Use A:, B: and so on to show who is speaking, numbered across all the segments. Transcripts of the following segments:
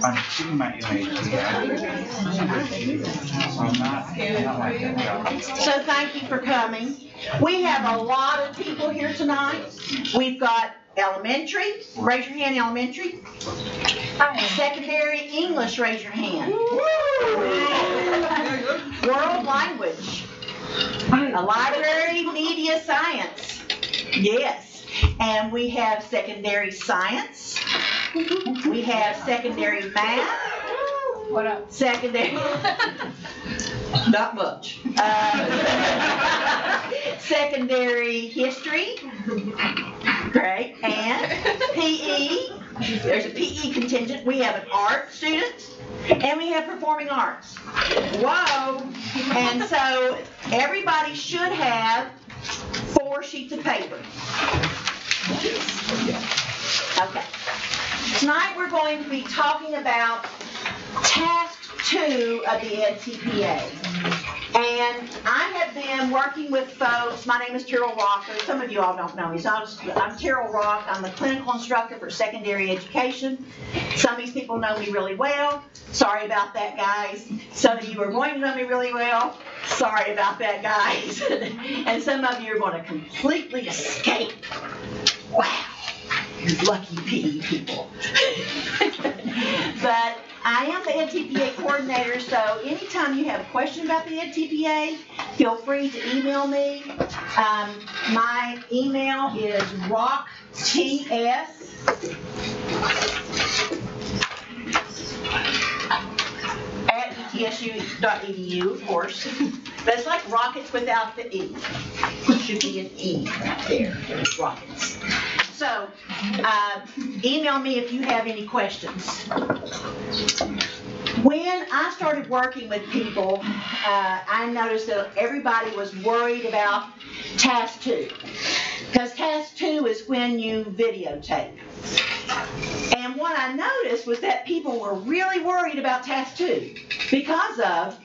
A: I'm keeping my image. So I'm not like that.
B: So thank you for coming. We have a lot of people here tonight. We've got elementary, raise your hand, elementary. Secondary English, raise your hand. World language. A library, media science. Yes. And we have secondary science. We have secondary math.
C: What up?
B: Secondary. Not much. Secondary history. Great. And PE. There's a PE contingent. We have an art student. And we have performing arts. Whoa. And so everybody should have 4 sheets of paper. Okay. Tonight we're going to be talking about task 2 of the edTPA. And I have been working with folks. My name is Terryl Rock. Some of you all don't know me. So I'm Terryl Rock. I'm the clinical instructor for secondary education. Some of these people know me really well. Sorry about that, guys. Some of you are going to know me really well. Sorry about that, guys. And some of you are going to completely escape. Wow. Lucky PE people. But I am the edTPA coordinator, so anytime you have a question about the edTPA, feel free to email me. My email is rockts@etsu.edu, of course. But it's like rockets without the E. It should be an E right there, rockets. So, email me if you have any questions. When I started working with people, I noticed that everybody was worried about task 2. Because task 2 is when you videotape. And what I noticed was that people were really worried about task 2 because of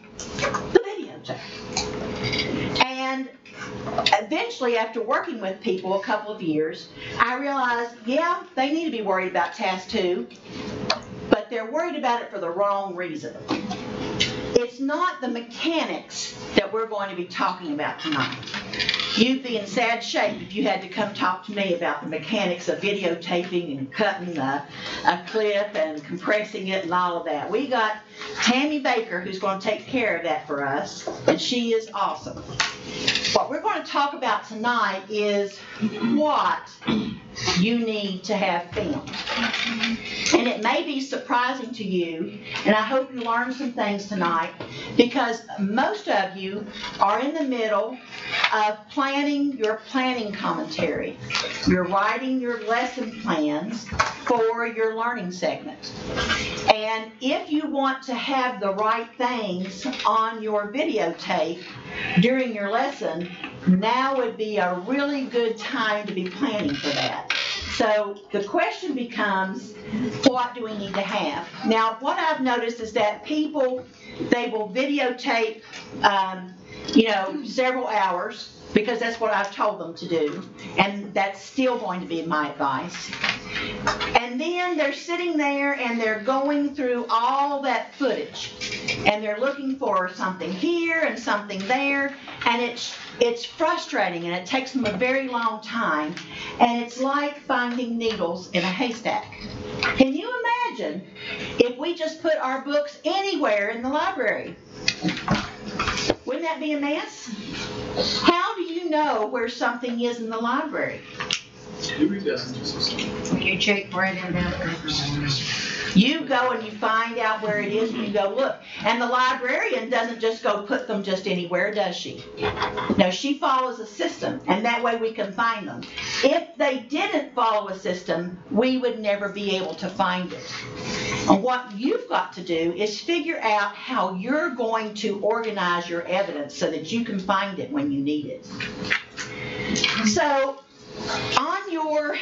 B: the videotape. And eventually, after working with people a couple of years, I realized, yeah, they need to be worried about task 2, but they're worried about it for the wrong reason. It's not the mechanics that we're going to be talking about tonight. You'd be in sad shape if you had to come talk to me about the mechanics of videotaping and cutting a clip and compressing it and all of that. We got Tammy Baker who's going to take care of that for us, and she is awesome. What we're going to talk about tonight is what you need to have filmed. And it may be surprising to you, and I hope you learn some things tonight, because most of you are in the middle of planning your planning commentary. You're writing your lesson plans for your learning segment. And if you want to have the right things on your videotape during your lesson, now would be a really good time to be planning for that. So the question becomes, what do we need to have? Now, what I've noticed is that people, they will videotape, several hours, because that's what I've told them to do, and that's still going to be my advice. And then they're sitting there and they're going through all that footage, and they're looking for something here and something there, and it's frustrating, and it takes them a very long time, and it's like finding needles in a haystack. Can you imagine if we just put our books anywhere in the library? Wouldn't that be a mess? How do you know where something is in the library?
C: You check right in there.
B: You go and you find out where it is and you go look. And the librarian doesn't just go put them just anywhere, does she? No, she follows a system, and that way we can find them. If they didn't follow a system, we would never be able to find it. And what you've got to do is figure out how you're going to organize your evidence so that you can find it when you need it. So, on your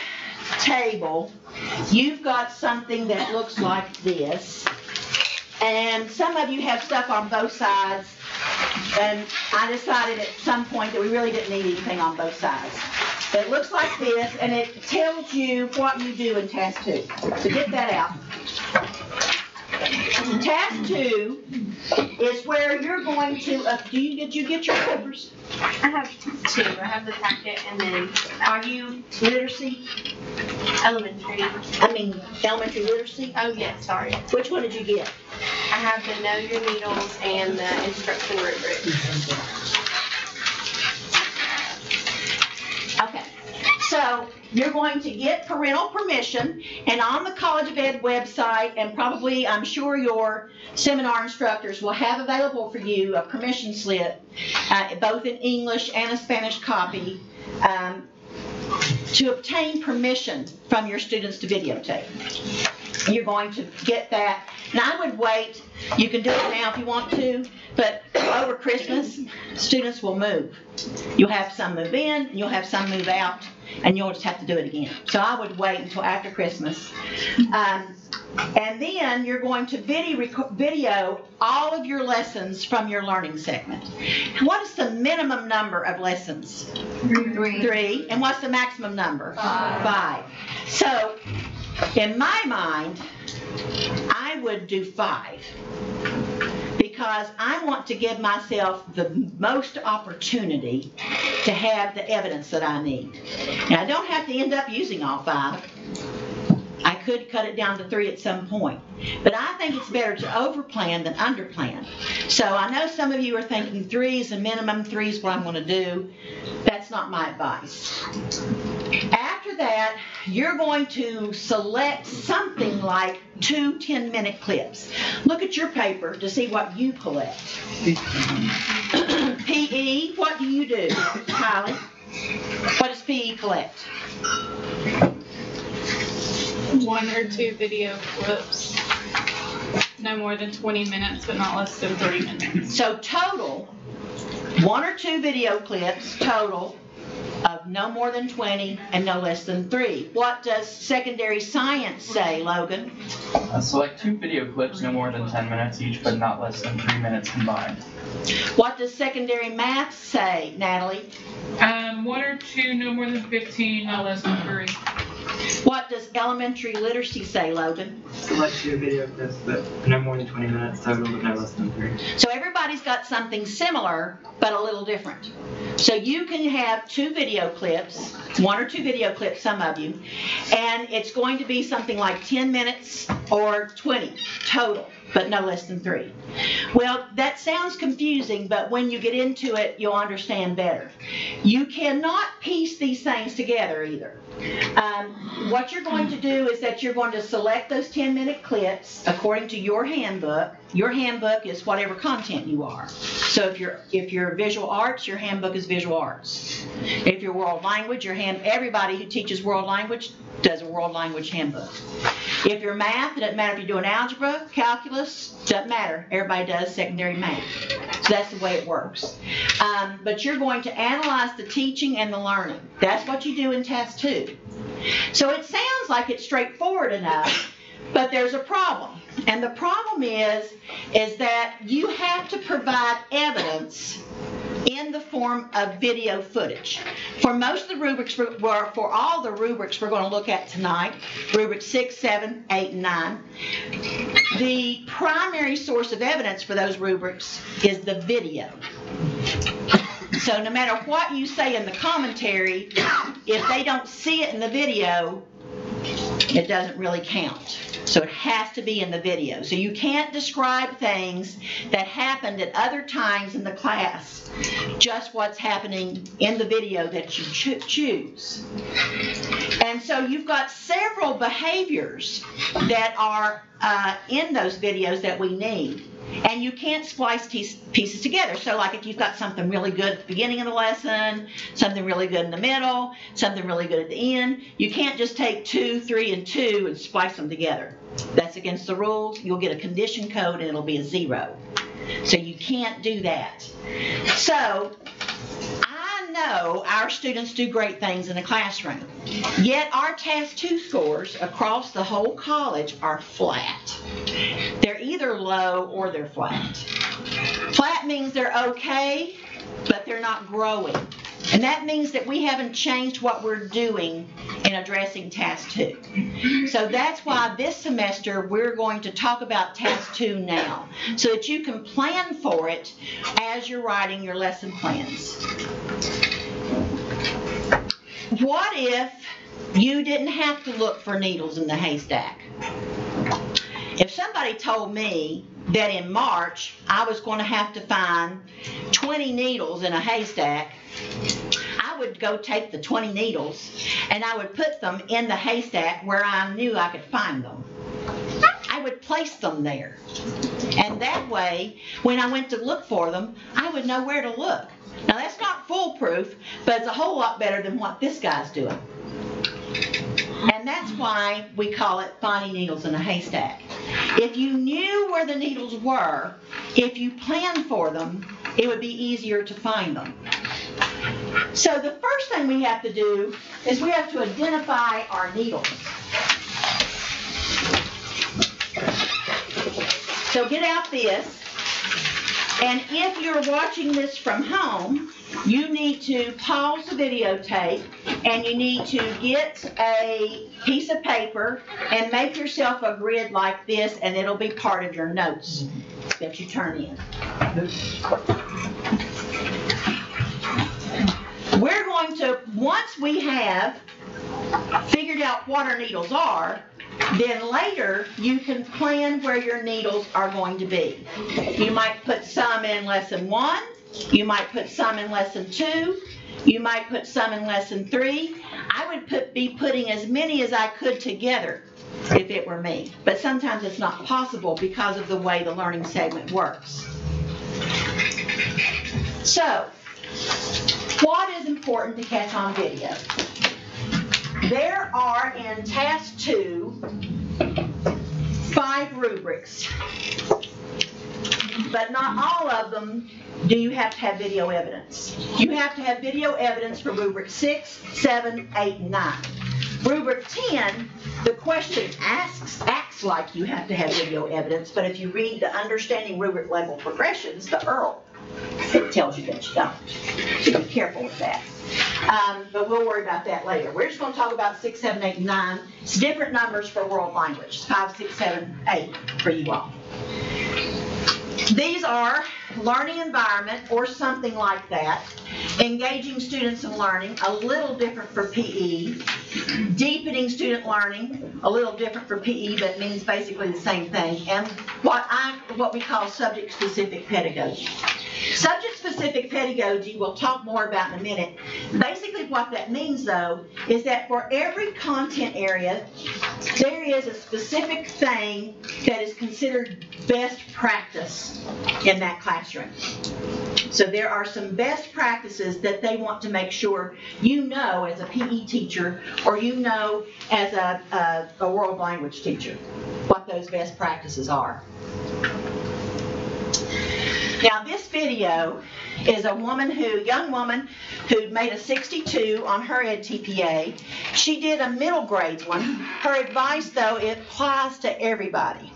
B: table, you've got something that looks like this, and some of you have stuff on both sides, and I decided at some point that we really didn't need anything on both sides. It looks like this, and it tells you what you do in task 2. So get that out. Task 2 is where you're going to, did you get your papers?
D: I have 2. I have the packet and then
B: Are you literacy?
D: elementary.
B: Elementary literacy?
D: Oh, yes, sorry.
B: Which one did you get?
D: I have the Know Your Needles and the instruction rubrics.
B: Okay, so you're going to get parental permission, and on the College of Ed website, and probably I'm sure your seminar instructors will have available for you a permission slip, both in English and a Spanish copy, to obtain permission from your students to videotape. You're going to get that. And I would wait. You can do it now if you want to, but over Christmas, students will move. You'll have some move in, and you'll have some move out, and you'll just have to do it again. So I would wait until after Christmas. And then you're going to video all of your lessons from your learning segment. What is the minimum number of lessons? 3. And what's the maximum number? 5. So, in my mind, I would do 5 because I want to give myself the most opportunity to have the evidence that I need. And I don't have to end up using all 5. I could cut it down to 3 at some point. But I think it's better to overplan than underplan. So I know some of you are thinking 3 is a minimum, 3 is what I'm going to do. That's not my advice. After that, you're going to select something like 2 10-minute clips. Look at your paper to see what you collect. PE, what do you do, Kylie? What does PE collect?
E: 1 or 2 video clips. No more than 20 minutes, but not less than 3 minutes.
B: So total, 1 or 2 video clips, total of no more than 20 and no less than 3. What does secondary science say, Logan?
F: Select 2 video clips, no more than 10 minutes each, but not less than 3 minutes combined.
B: What does secondary math say, Natalie?
E: 1 or 2, no more than 15, no less than 3.
B: What does elementary literacy say, Logan?
G: Select 2 video clips, but no more than 20 minutes total, but no less than 3.
B: So everybody's got something similar, but a little different. So you can have 2 video clips, 1 or 2 video clips, some of you, and it's going to be something like 10 minutes or 20 total, but no less than 3. Well, that sounds confusing, but when you get into it, you'll understand better. You cannot piece these things together either. What you're going to do is that you're going to select those 10-minute clips according to your handbook. Your handbook is whatever content you are. So if you're visual arts, your handbook is visual arts. If you're world language, everybody who teaches world language does a world language handbook. If you're math, it doesn't matter if you're doing algebra, calculus, doesn't matter. Everybody does secondary math. So that's the way it works. But you're going to analyze the teaching and the learning. That's what you do in task 2. So it sounds like it's straightforward enough, but there's a problem. And the problem is that you have to provide evidence in the form of video footage. For most of the rubrics, for all the rubrics we're going to look at tonight, rubrics 6, 7, 8, and 9, the primary source of evidence for those rubrics is the video. So no matter what you say in the commentary, if they don't see it in the video, it doesn't really count. So it has to be in the video. So you can't describe things that happened at other times in the class, just what's happening in the video that you choose. And so you've got several behaviors that are in those videos that we need. And you can't splice pieces together. So like if you've got something really good at the beginning of the lesson, something really good in the middle, something really good at the end, you can't just take 2, 3, and 2 and splice them together. That's against the rules. You'll get a condition code and it'll be a 0. So you can't do that. So I know our students do great things in the classroom, yet our task 2 scores across the whole college are flat. They're either low or they're flat. Flat means they're okay, but they're not growing. And that means that we haven't changed what we're doing in addressing task 2. So that's why this semester we're going to talk about task 2 now, so that you can plan for it as you're writing your lesson plans. What if you didn't have to look for needles in the haystack? If somebody told me that in March I was going to have to find 20 needles in a haystack, I would go take the 20 needles and I would put them in the haystack where I knew I could find them. I would place them there. And that way, when I went to look for them, I would know where to look. Now that's not foolproof, but it's a whole lot better than what this guy's doing. And that's why we call it finding needles in a haystack. If you knew where the needles were, if you planned for them, it would be easier to find them. So the first thing we have to do is we have to identify our needles. So get out this, and if you're watching this from home, you need to pause the videotape and you need to get a piece of paper and make yourself a grid like this, and it'll be part of your notes that you turn in. We're going to, once we have figured out what our needles are, then later you can plan where your needles are going to be. You might put some in lesson 1, you might put some in lesson 2, you might put some in lesson 3. I would be putting as many as I could together if it were me, but sometimes it's not possible because of the way the learning segment works. So, what is important to catch on video? There are in task 2 5 rubrics, but not all of them do you have to have video evidence. You have to have video evidence for rubric 6, 7, 8, and 9. Rubric 10, the question acts like you have to have video evidence, but if you read the Understanding Rubric Level Progressions, the URL, it tells you that you don't. So be careful with that. But we'll worry about that later. We're just going to talk about 6, 7, 8, and 9. It's different numbers for world language. 5, 6, 7, 8 for you all. These are learning environment or something like that. Engaging students in learning, a little different for PE. Deepening student learning, a little different for PE, but means basically the same thing. And what we call subject-specific pedagogy. Subject-specific pedagogy we'll talk more about in a minute. Basically what that means, though, is that for every content area, there is a specific thing that is considered best practice in that classroom. So there are some best practices that they want to make sure you know as a PE teacher, or you know as a world language teacher, what those best practices are. Now this video is a young woman who made a 62 on her edTPA. She did a middle grade one. Her advice, though, it applies to everybody.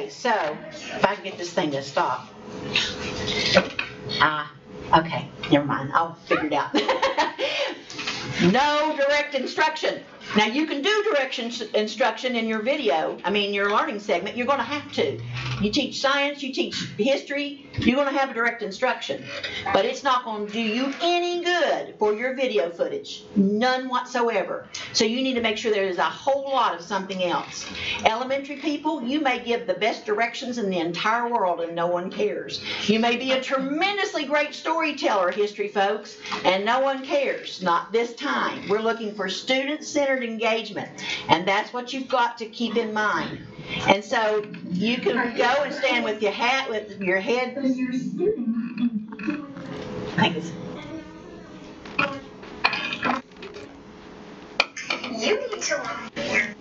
B: Okay, so if I can get this thing to stop. Okay, never mind. I'll figure it out. No direct instruction. Now you can do instruction in your video, your learning segment, you're going to have to. You teach science, you teach history, you're going to have a direct instruction. But it's not going to do you any good for your video footage. None whatsoever. So you need to make sure there is a whole lot of something else. Elementary people, you may give the best directions in the entire world and no one cares. You may be a tremendously great storyteller, history folks, and no one cares. Not this time. We're looking for student-centered engagement, and that's what you've got to keep in mind. And so you can go and stand with your hat, with your head. Thanks.
H: You need to learn here.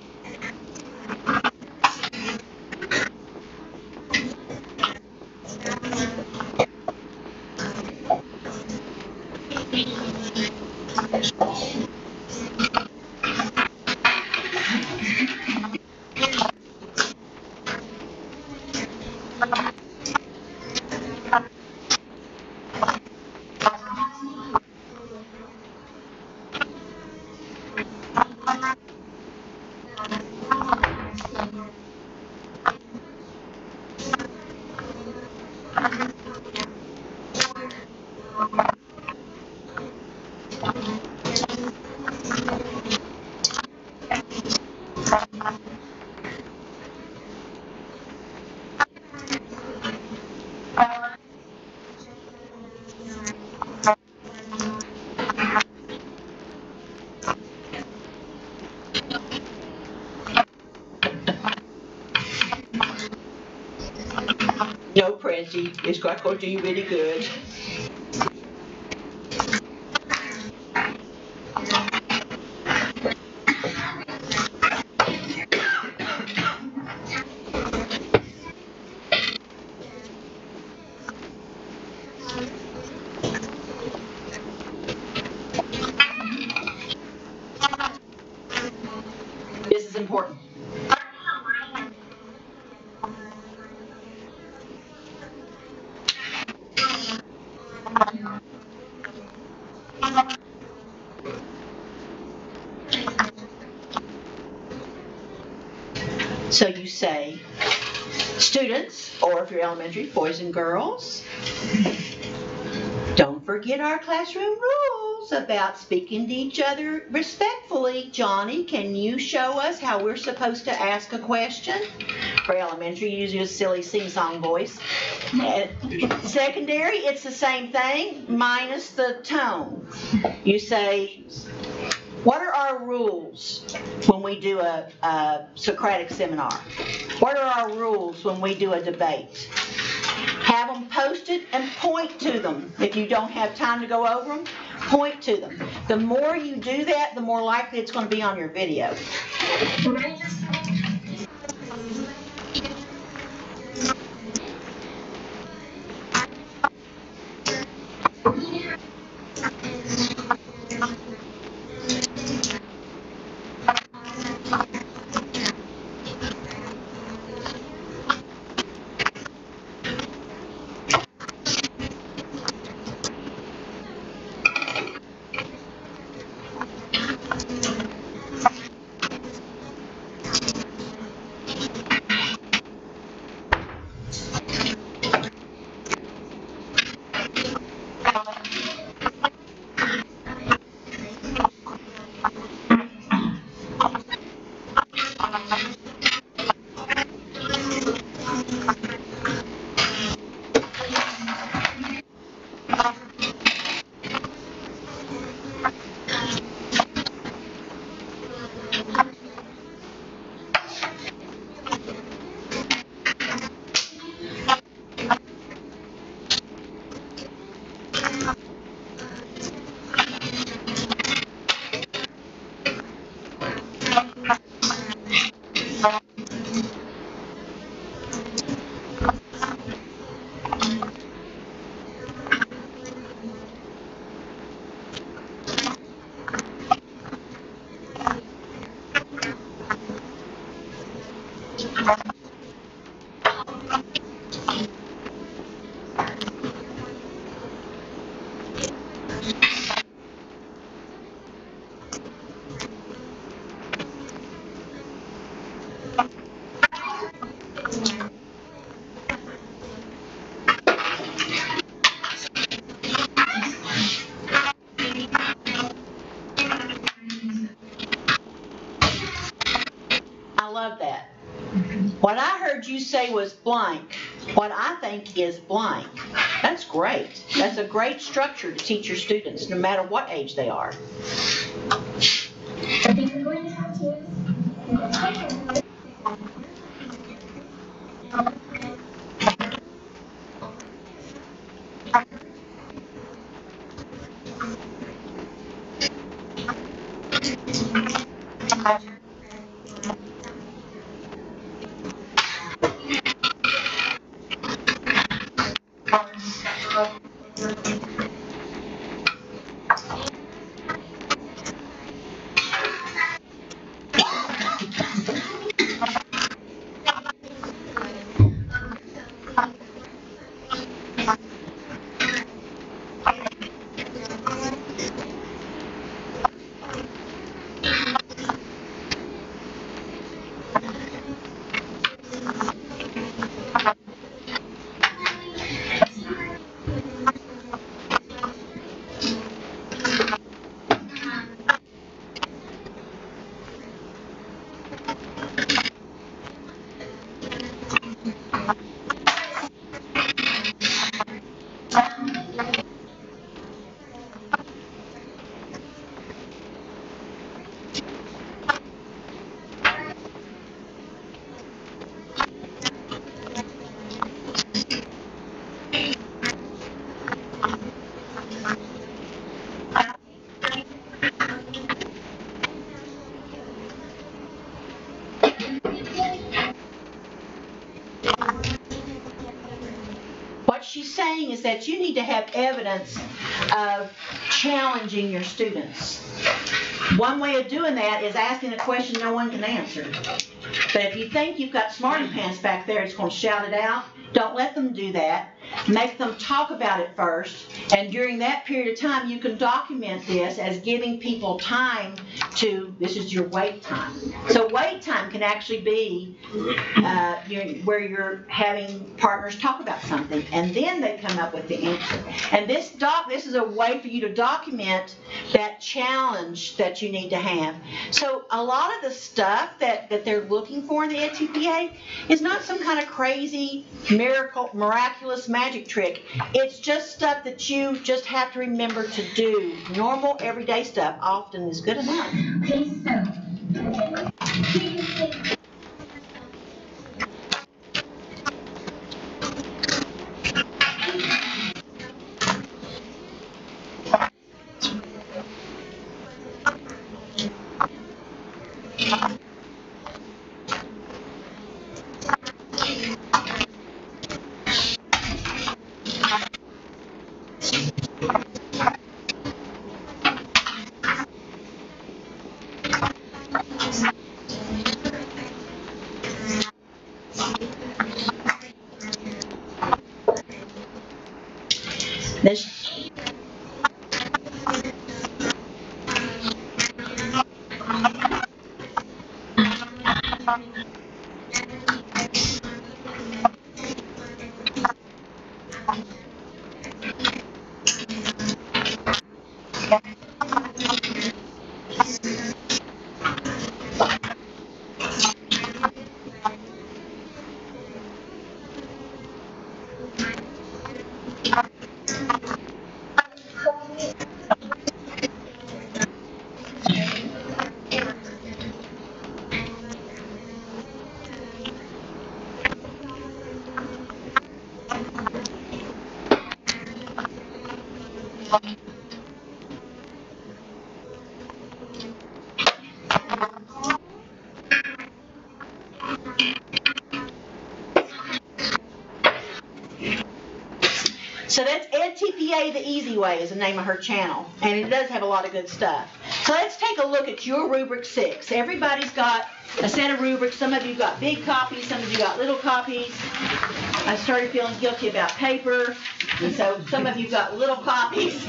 B: No, Prancy, it's going to do you really good. This is important. So you say, students, or if you're elementary, boys and girls, don't forget our classroom rules about speaking to each other respectfully. Johnny, can you show us how we're supposed to ask a question? For elementary, you use a silly sing-song voice. Secondary, it's the same thing, minus the tone. You say, what are our rules when we do a Socratic seminar? What are our rules when we do a debate? Have them posted and point to them. If you don't have time to go over them, point to them. The more you do that, the more likely it's going to be on your video. I love that. What I heard you say was blank. What I think is blank. That's great. That's a great structure to teach your students, no matter what age they are.
H: I think we're going to have to.
B: What she's saying is that you need to have evidence of challenging your students. One way of doing that is asking a question no one can answer. But if you think you've got smarty pants back there that's going to shout it out, don't let them do that. Make them talk about it first, and during that period of time, you can document this as giving people time to, this is your wait time. So wait time can actually be where you're having partners talk about something, and then they come up with the answer. And this is a way for you to document that challenge that you need to have. So a lot of the stuff that they're looking for in the edTPA is not some kind of crazy, miraculous magic trick. It's just stuff that you just have to remember to do. Normal, everyday stuff often is good enough.
H: Okay, so.
B: So that's edTPA the Easy Way is the name of her channel, and it does have a lot of good stuff. So let's take a look at your rubric 6. Everybody's got a set of rubrics. Some of you got big copies, some of you got little copies. I started feeling guilty about paper, and so some of you got little copies.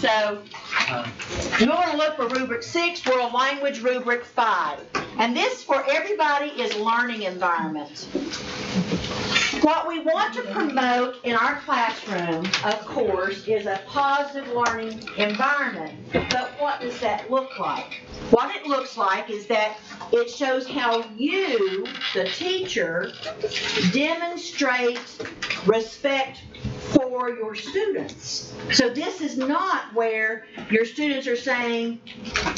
B: So you want to look for rubric 6, world language, rubric 5. And this for everybody is learning environment. What we want to promote in our classroom, of course, is a positive learning environment. But what does that look like? What it looks like is that it shows how you, the teacher, demonstrate respect for your students. So this is not where your students are saying,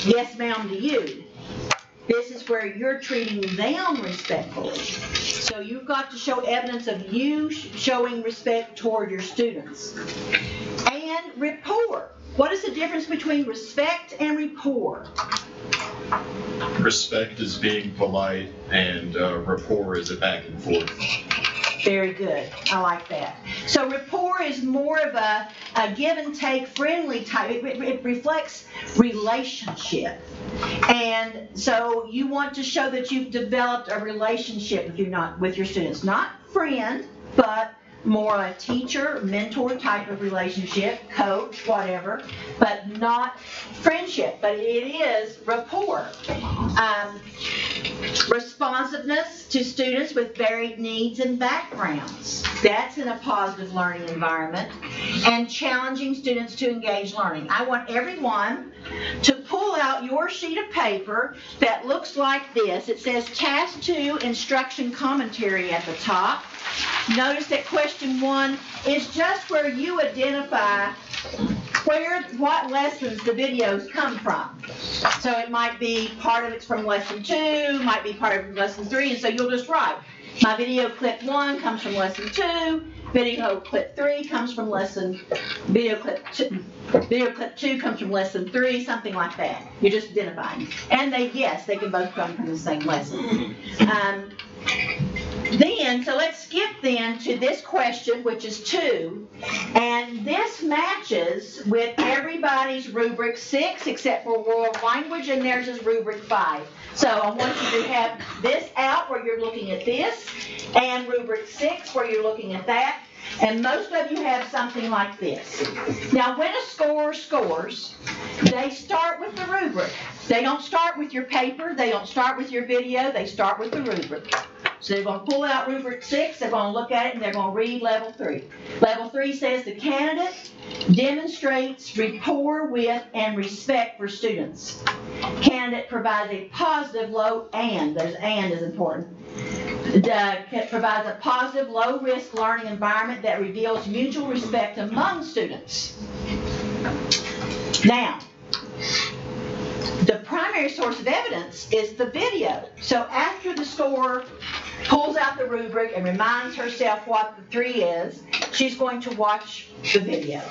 B: yes, ma'am, to you. This is where you're treating them respectfully. So you've got to show evidence of you showing respect toward your students. And rapport. What is the difference between respect and rapport?
I: Respect is being polite, and rapport is a back and forth.
B: Very good. I like that. So rapport is more of a give and take, friendly type. It reflects relationship. And so you want to show that you've developed a relationship with your students. Not friend, but more a teacher, mentor type of relationship, coach, whatever, but not friendship. But it is rapport. Responsiveness to students with varied needs and backgrounds. That's in a positive learning environment. And challenging students to engage learning. I want everyone to pull out your sheet of paper that looks like this. It says Task 2 Instruction Commentary at the top. Notice that question 1 is just where you identify what lessons the videos come from. So it might be part of it's from lesson 2, might be part of lesson 3, and so you'll just write, my video clip 1 comes from lesson 2, video clip 3 comes from video clip 2 comes from lesson 3, something like that. You're just identifying. And they can both come from the same lesson. So let's skip then to this question, which is 2, and this matches with everybody's rubric 6 except for world language, and theirs is rubric 5. So I want you to have this out where you're looking at this, and rubric 6 where you're looking at that, and most of you have something like this. Now when a scorer scores, they start with the rubric. They don't start with your paper, they don't start with your video, they start with the rubric. So they're going to pull out rubric 6, they're going to look at it, and they're going to read level 3. Level 3 says the candidate demonstrates rapport with and respect for students. Candidate provides a positive low and is important. Provides a positive low-risk learning environment that reveals mutual respect among students. Now, the primary source of evidence is the video. So after the scorer pulls out the rubric and reminds herself what the 3 is, she's going to watch the video.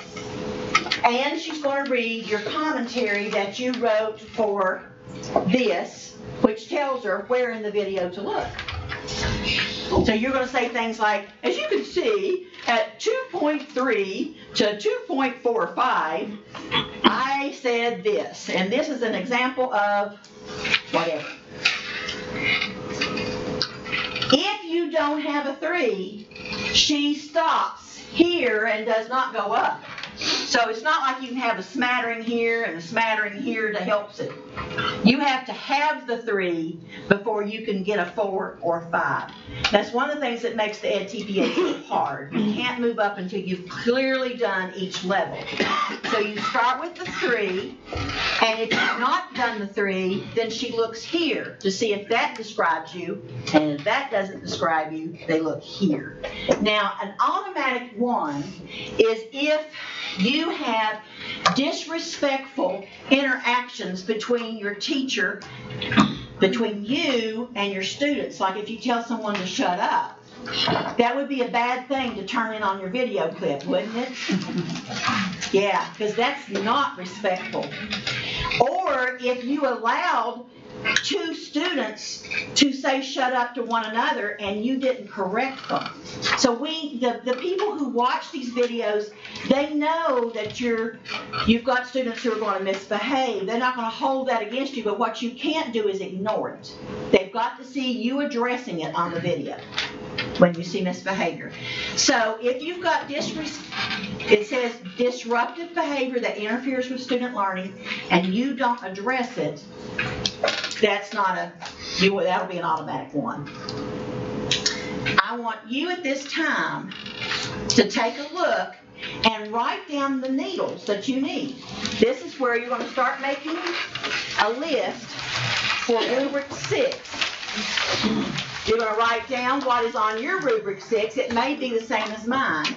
B: And she's going to read your commentary that you wrote for this, which tells her where in the video to look. So you're going to say things like, as you can see, at 2.3 to 2.45, I said this. And this is an example of whatever. If you don't have a 3, she stops here and does not go up. So it's not like you can have a smattering here and a smattering here that helps it. You have to have the 3 before you can get a 4 or 5. That's one of the things that makes the edTPA so hard. You can't move up until you've clearly done each level. So you start with the 3, and if you've not done the 3, then she looks here to see if that describes you, and if that doesn't describe you, they look here. Now, an automatic 1 is if you have disrespectful interactions between your teacher, between you and your students. Like if you tell someone to shut up, that would be a bad thing to turn in on your video clip, wouldn't it? Yeah, because that's not respectful. Or if you allowed two students to say shut up to one another and you didn't correct them. So the people who watch these videos, they know that you've got students who are going to misbehave. They're not going to hold that against you, but what you can't do is ignore it. They've got to see you addressing it on the video when you see misbehavior. So if you've got it says disruptive behavior that interferes with student learning and you don't address it, that'll be an automatic one. I want you at this time to take a look and write down the needles that you need. This is where you're going to start making a list for Rubric 6. You're going to write down what is on your Rubric 6. It may be the same as mine.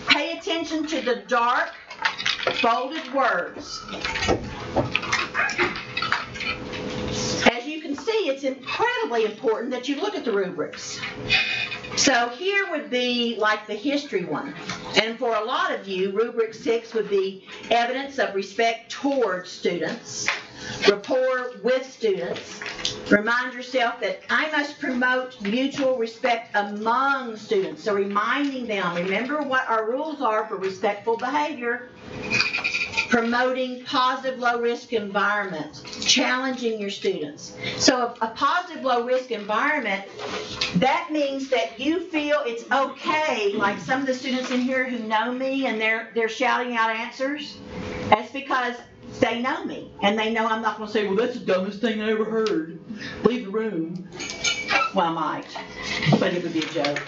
B: Pay attention to the dark, bolded words. As you can see, it's incredibly important that you look at the rubrics. So here would be like the history one. And for a lot of you, Rubric 6 would be evidence of respect towards students, rapport with students. Remind yourself that I must promote mutual respect among students. So reminding them, remember what our rules are for respectful behavior. Promoting positive low-risk environment, challenging your students. So a positive low-risk environment, that means that you feel it's okay, like some of the students in here who know me and they're shouting out answers. That's because they know me, and they know I'm not going to say, well, that's the dumbest thing I ever heard. Leave the room. Well, I might, but it would be a joke.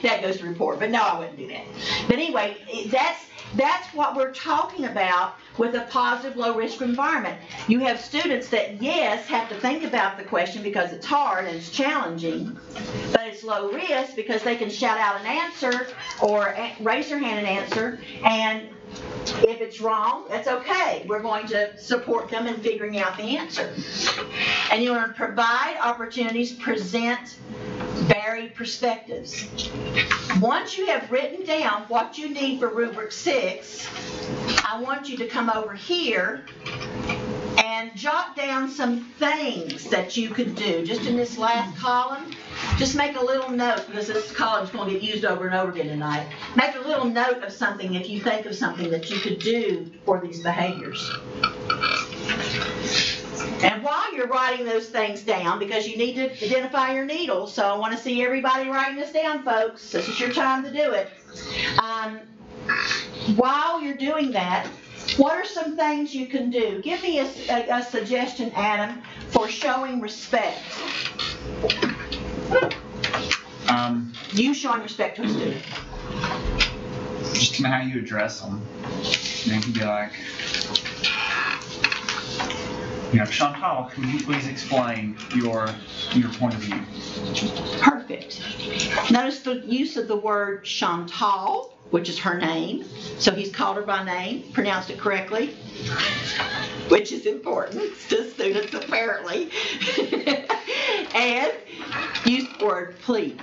B: That goes to report, but no, I wouldn't do that. But anyway, that's what we're talking about with a positive low-risk environment. You have students that, yes, have to think about the question because it's hard and it's challenging, but it's low risk because they can shout out an answer or raise their hand and answer, and if it's wrong, that's okay. We're going to support them in figuring out the answer. And you want to provide opportunities, present varied perspectives. Once you have written down what you need for Rubric 6, I want you to come over here and jot down some things that you could do. Just in this last column, just make a little note, because this column is going to get used over and over again tonight. Make a little note of something if you think of something that you could do for these behaviors. And while you're writing those things down, because you need to identify your needles, so I want to see everybody writing this down, folks. This is your time to do it. While you're doing that, what are some things you can do? Give me a suggestion, Adam, for showing respect. You showing respect to a student.
A: Just how you address them. You can be like, Chantal, can you please explain your point of view?
B: Perfect. Notice the use of the word Chantal, which is her name. So he's called her by name, pronounced it correctly, which is important to students apparently. And use the word please.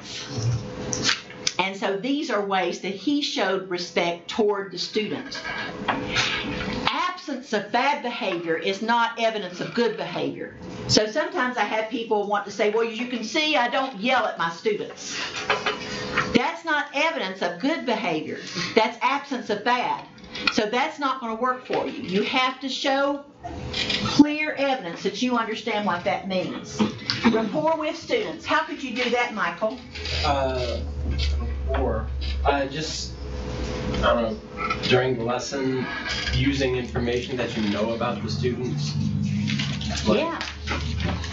B: And so these are ways that he showed respect toward the student. Absence of bad behavior is not evidence of good behavior. So sometimes I have people want to say, well, you can see I don't yell at my students. That's not evidence of good behavior. That's absence of bad. So that's not going to work for you. You have to show clear evidence that you understand what that means. Rapport with students. How could you do that, Michael?
J: Rapport. I don't know, during the lesson, using information that you know about the students. Like,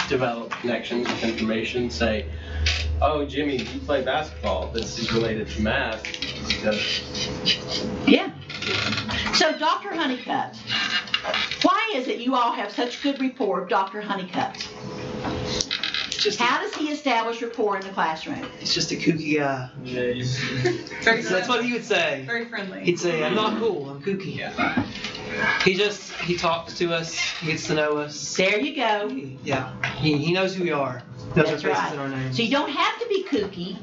J: develop connections with information. Say, oh, Jimmy, you play basketball. This is related to math.
B: Yeah. So Dr. Honeycutt, why is it you all have such good rapport of Dr. Honeycutt? How does he establish rapport in the classroom?
K: He's just a kooky guy.
G: Yeah,
K: So that's what he would say.
C: Very friendly.
K: He'd say, I'm not cool, I'm kooky.
G: Yeah.
K: He talks to us, he gets to know us.
B: There you go.
K: He knows who we are. Knows
B: That's
K: our faces
B: right.
K: and our names.
B: So you don't have to be kooky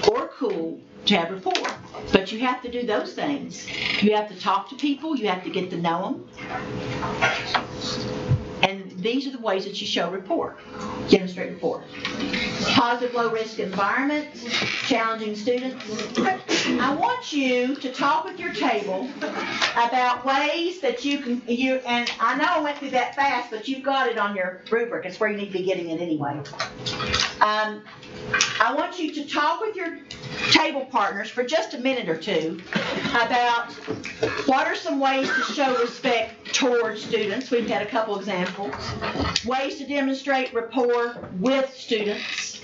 B: or cool to have rapport. But you have to do those things. You have to talk to people, you have to get to know them. And these are the ways that you show rapport, demonstrate rapport. Positive low-risk environment, challenging students. I want you to talk with your table about ways that you can, and I know I went through that fast, but you've got it on your rubric. It's where you need to be getting it anyway. I want you to talk with your table partners for just a minute or two about what are some ways to show respect towards students. We've had a couple examples. Ways to demonstrate rapport with students.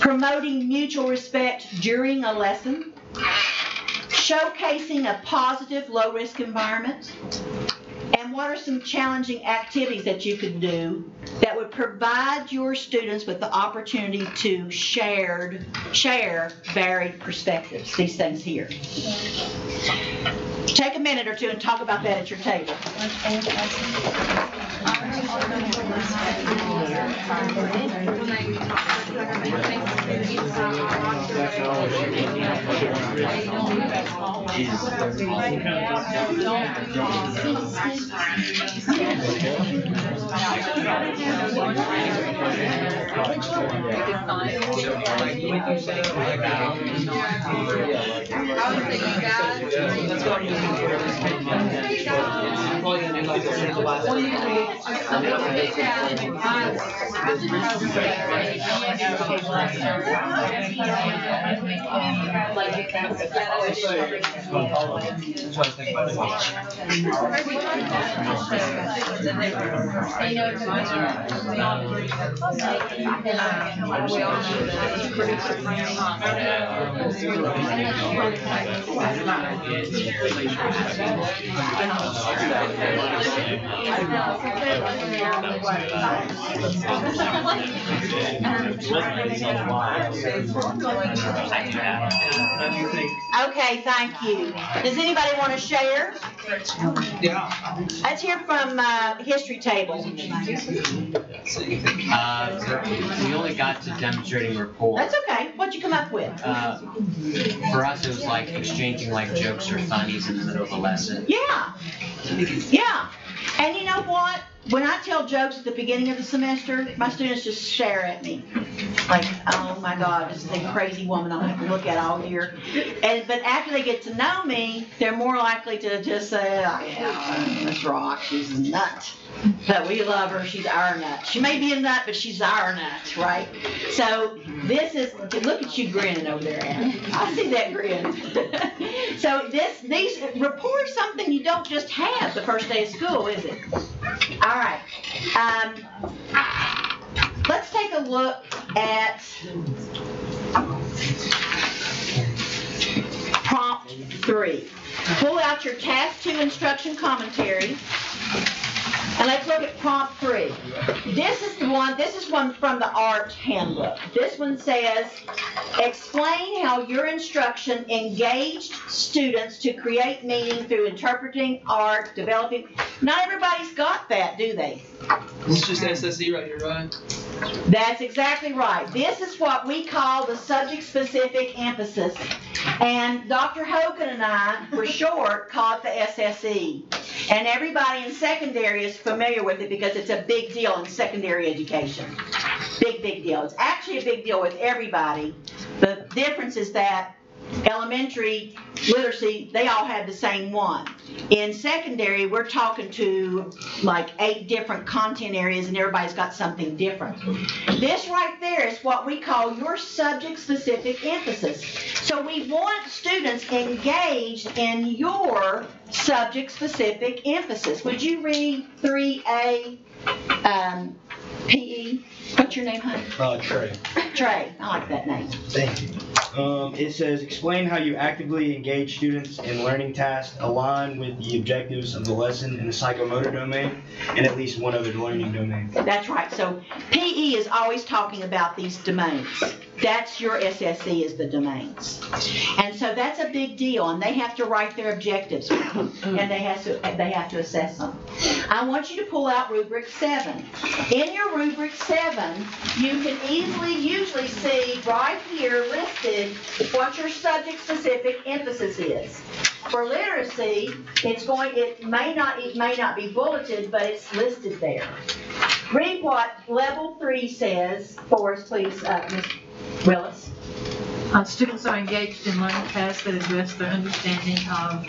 B: Promoting mutual respect during a lesson. Showcasing a positive low-risk environment. And what are some challenging activities that you could do that would provide your students with the opportunity to share varied perspectives, these things here. Take a minute or two and talk about that at your table. Okay, thank you. Does anybody want to share?
K: Yeah.
B: Let's hear from history table.
L: We only got to demonstrating rapport.
B: That's okay. What'd you come up with?
L: For us, it was like exchanging like jokes or funnies in the middle of a lesson.
B: Yeah. Yeah. And you know what? When I tell jokes at the beginning of the semester, my students just stare at me. Like, oh my God, this is a crazy woman I'll have to look at all year. But after they get to know me, they're more likely to just say, oh yeah, Miss Rock, she's a nut. But we love her, she's our nut. She may be a nut, but she's our nut, right? So this is, look at you grinning over there, Anna. I see that grin. So these rapport is something you don't just have the first day of school, is it? All right. Let's take a look at prompt 3. Pull out your task 2 instruction commentary. And let's look at prompt 3. This is one from the art handbook. This one says, explain how your instruction engaged students to create meaning through interpreting art, developing. Not everybody's got that, do they?
K: It's just SSE right here, right?
B: That's exactly right. This is what we call the subject-specific emphasis. And Dr. Hogan and I, for short, call it the SSE. And everybody in secondary is familiar with it because it's a big deal in secondary education. Big, big deal. It's actually a big deal with everybody. The difference is that elementary literacy, they all have the same one. In secondary, we're talking to like 8 different content areas and everybody's got something different. This right there is what we call your subject-specific emphasis. So we want students engaged in your subject-specific emphasis. Would you read 3A PE? What's your name, honey?
M: Trey.
B: Trey. I like that name.
M: Thank you. It says, explain how you actively engage students in learning tasks align with the objectives of the lesson in the psychomotor domain and at least one other learning domain.
B: That's right. So PE is always talking about these domains. That's your SSE is the domains. And so that's a big deal, and they have to write their objectives and they have to assess them. I want you to pull out Rubric 7. In your Rubric 7, you can usually see right here listed what your subject-specific emphasis is. For literacy, it may not be bulleted, but it's listed there. Read what level 3 says for us, please, Ms. Willis.
C: Students are engaged in learning tasks that address their understanding of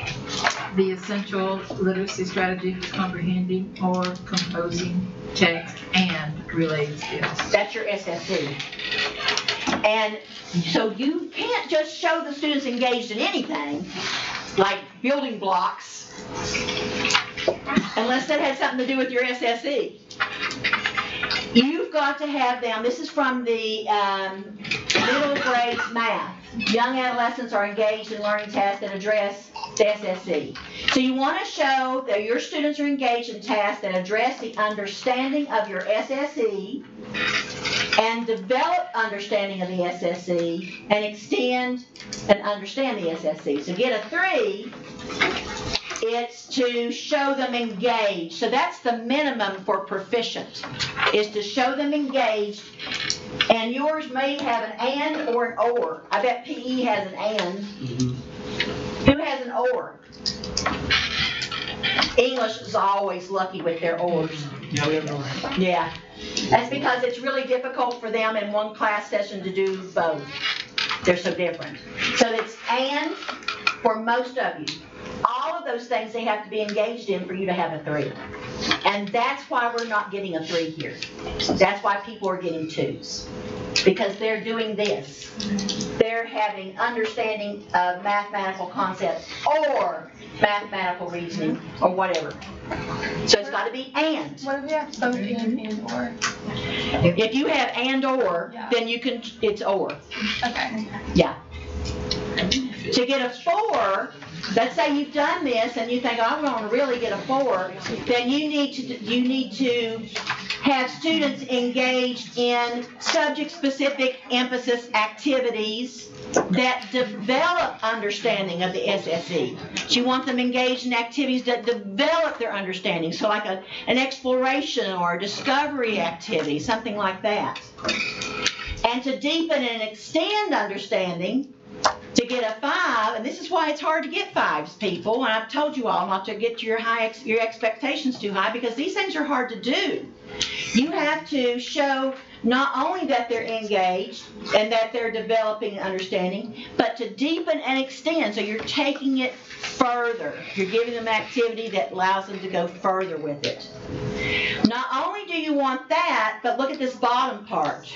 C: the essential literacy strategy for comprehending or composing text and related skills.
B: That's your SSE. And so you can't just show the students engaged in anything, like building blocks, unless that had something to do with your SSE. You've got to have them, this is from the middle grades math. Young adolescents are engaged in learning tasks that address the SSE. So you want to show that your students are engaged in tasks that address the understanding of your SSE and develop understanding of the SSE and extend and understand the SSE. So get a 3. It's to show them engaged. So that's the minimum for proficient, is to show them engaged. And yours may have an and or an or. I bet PE has an and. Who has an or? English is always lucky with their ors.
M: Yeah, we have an or.
B: Yeah. That's because it's really difficult for them in one class session to do both. They're so different. So it's and for most of you. All of those things they have to be engaged in for you to have a 3. And that's why we're not getting a 3 here. That's why people are getting 2s. Because they're doing this. They're having understanding of mathematical concepts or mathematical reasoning or whatever. So it's got to be and.
E: What if we have both and or?
B: If you have and or, then you can, it's or.
E: Okay.
B: Yeah. To get a 4, let's say you've done this and you think, oh, I'm going to really get a 4, then you need to have students engaged in subject-specific emphasis activities that develop understanding of the SSE. So you want them engaged in activities that develop their understanding, so like an exploration or a discovery activity, something like that. And to deepen and extend understanding, to get a 5, and this is why it's hard to get 5s, people, and I've told you all not to get your expectations too high, because these things are hard to do. You have to show not only that they're engaged and that they're developing understanding, but to deepen and extend, so you're taking it further. You're giving them activity that allows them to go further with it. Not only do you want that, but look at this bottom part.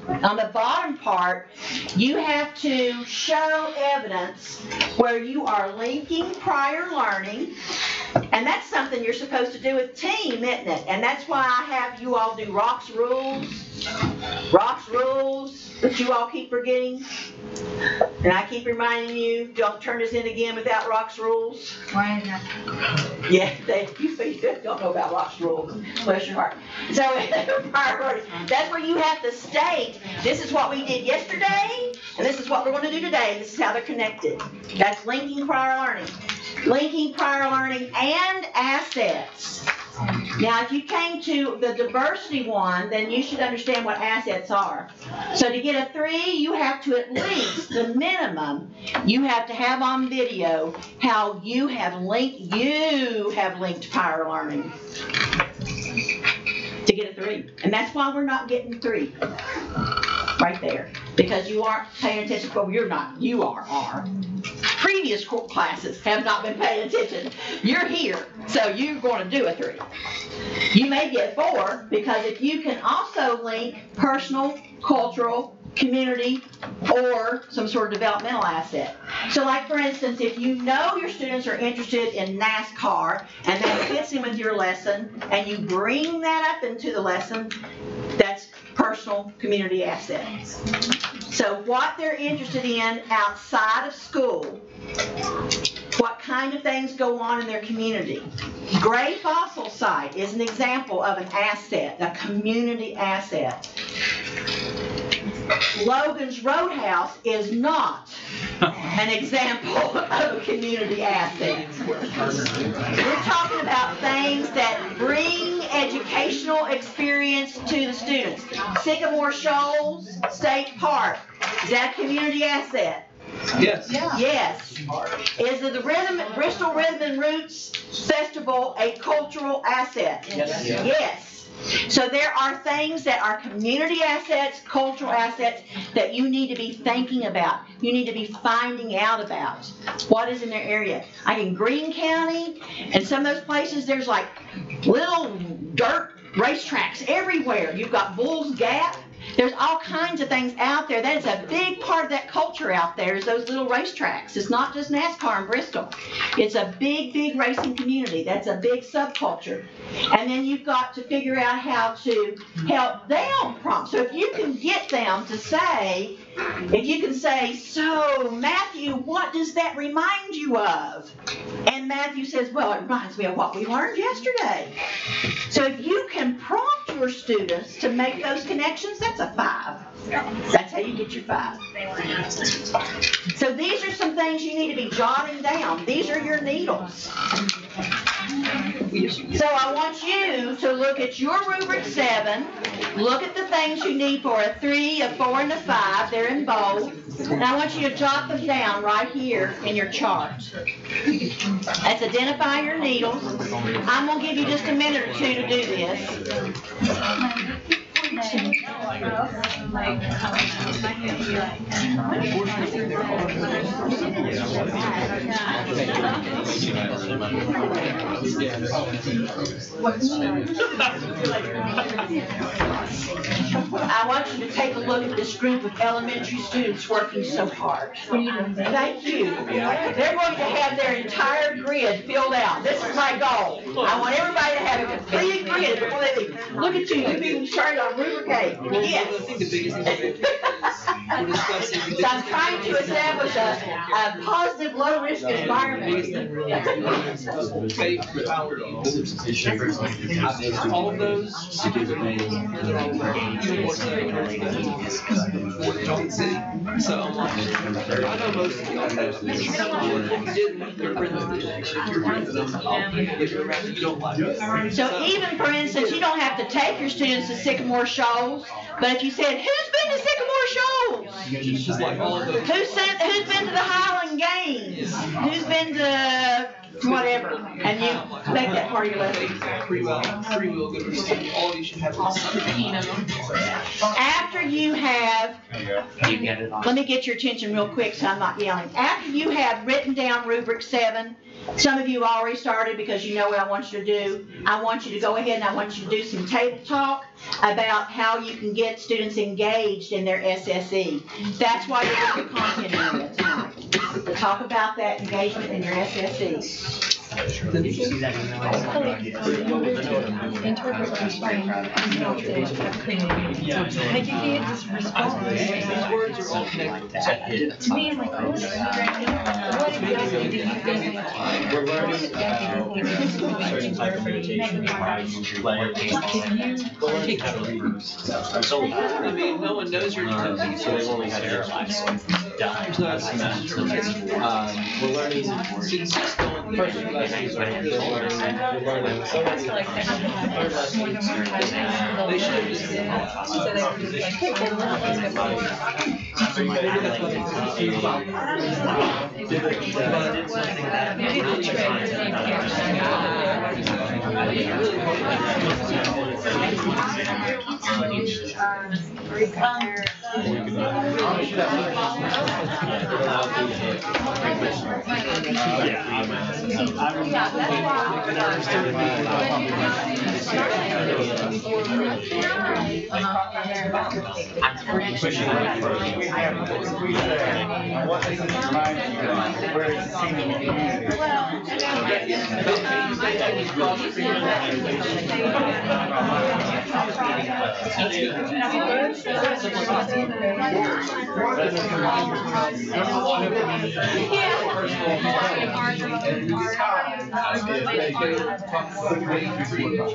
B: On the bottom part, you have to show evidence where you are linking prior learning, and that's something you're supposed to do with team, isn't it? And that's why I have you all do Rock's rules that you all keep forgetting. And I keep reminding you, don't turn this in again without Rock's rules.
C: Why not?
B: Yeah, you don't know about Rock's rules. Bless your heart. So, priorities. That's where you have to state, this is what we did yesterday, and this is what we're going to do today. This is how they're connected. That's linking prior learning. Linking prior learning and assets. Now, if you came to the diversity one, then you should understand what assets are. So to get a 3, you have to at least, the minimum, you have to have on video how you have linked prior learning to get a 3. And that's why we're not getting 3 right there, because you aren't paying attention. Well, you're not. You are. Previous classes have not been paying attention. You're here, so you're going to do a 3. You may get 4, because if you can also link personal, cultural, community, or some sort of developmental asset. So like, for instance, if you know your students are interested in NASCAR and that fits in with your lesson, and you bring that up into the lesson, that's personal community assets. So what they're interested in outside of school, what kind of things go on in their community. Gray Fossil Site is an example of an asset, a community asset. Logan's Roadhouse is not an example of a community asset. We're talking about things that bring educational experience to the students. Sycamore Shoals State Park Is that a community asset?
K: Yes.
B: Yes. Is the Bristol Rhythm and Roots Festival a cultural asset?
K: Yes.
B: Yes. So there are things that are community assets, cultural assets, that you need to be thinking about. You need to be finding out about. What is in their area? Like in Greene County, and some of those places, there's like little dirt racetracks everywhere. You've got Bull's Gap. There's all kinds of things out there. That is a big part of that culture out there, is those little racetracks. It's not just NASCAR in Bristol. It's a big, big racing community. That's a big subculture. And then you've got to figure out how to help them prompt. So if you can get them to say, so Matthew, what does that remind you of? And Matthew says, well, it reminds me of what we learned yesterday. So if you can prompt your students to make those connections, that's a 5. That's how you get your 5. So these are some things you need to be jotting down. These are your needles. So I want you to look at your Rubric 7, look at the things you need for a 3, a 4, and a 5. They're in bold. And I want you to jot them down right here in your chart. Let's identify your needles. I'm going to give you just a minute or 2 to do this. I want you to take a look at this group of elementary students working so hard. Thank you. They're going to have their entire grid filled out. This is my goal. I want everybody to have a complete grid before they leave. Look at you. You're being started on Rubric 8. Yes. So I'm trying to establish a positive, low-risk environment.
K: All of those. So I'm like, I know most of y'all know this. If you didn't, your friends did. If you're friends with them, if you're around, you don't like it.
B: So even, for instance, you don't have to take your students to Sycamore Shoals, but if you said, who's been to Sycamore Shoals?
K: Just like all of those.
B: Who's been to the Highland Games? Who's been to whatever? And you make that part of your lesson.
K: Free will go to school. All of you should have
B: After you have,
L: You get it on.
B: let me get your attention real quick so I'm not yelling. After you have written down Rubric 7, some of you have already started because you know what I want you to do. I want you to go ahead and I want you to do some table talk about how you can get students engaged in their SSE. That's why you're looking at content area tonight. To talk about that engagement in your SSE.
C: Interpret what's framed and help them like you can't just respond.
K: These words are all connected.
C: To me, I'm like, what exactly do you think?
J: We're learning about certain types of meditation
K: I mean, no one knows your details,
J: so they've only had their lives we're learning first lessons, we're learning so many
K: they should have just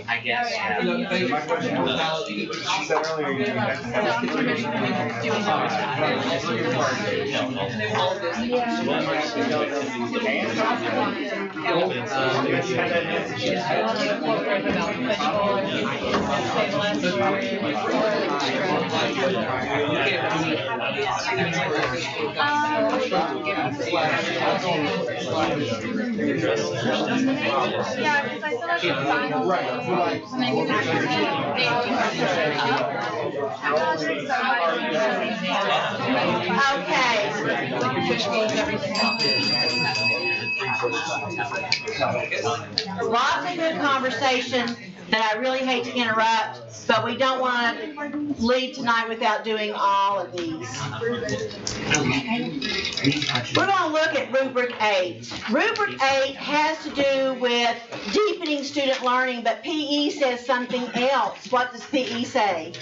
L: I guess.
A: She said earlier you
E: Yeah, because I feel like the final maybe
B: Lots of good conversation that I really hate to interrupt, but we don't want to leave tonight without doing all of these. We're going to look at Rubric 8. Rubric 8 has to do with deepening student learning, but PE says something else. What does PE say?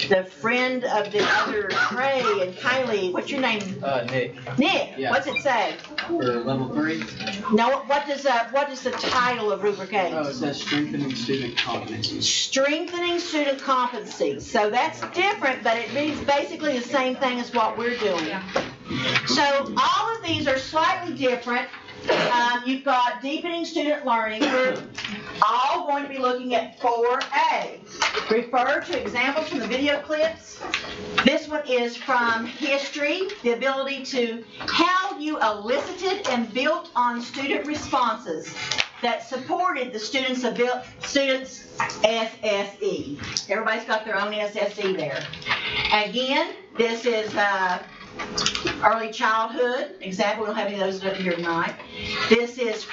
B: The friend of the other, Trey and Kylie. What's your name?
L: Nick.
B: Nick.
L: Yeah.
B: What's it say?
L: For level 3?
B: No. What is the title of Rubric 8?
K: Oh, it says strengthening student competencies.
B: Strengthening student competencies. So that's different, but it means basically the same thing as what we're doing. So all of these are slightly different. You've got deepening student learning. We're all going to be looking at 4A. Refer to examples from the video clips. This one is from history, the ability to how you elicited and built on student responses that supported the students' SSE. Everybody's got their own SSE there. Again, this is early childhood. Example, we don't have any of those up here tonight. This is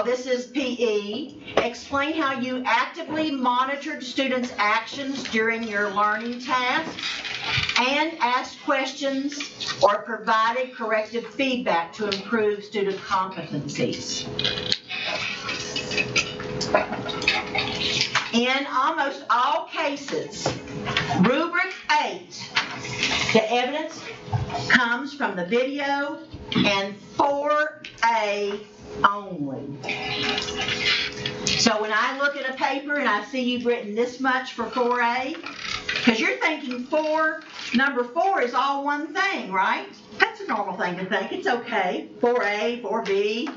B: this is PE. Explain how you actively monitored students' actions during your learning tasks and asked questions or provided corrective feedback to improve student competencies. In almost all cases, Rubric 8, the evidence comes from the video and 4A only. So when I look at a paper and I see you've written this much for 4A, because you're thinking number 4 is all one thing, right? That's a normal thing to think. It's okay. 4A, 4B,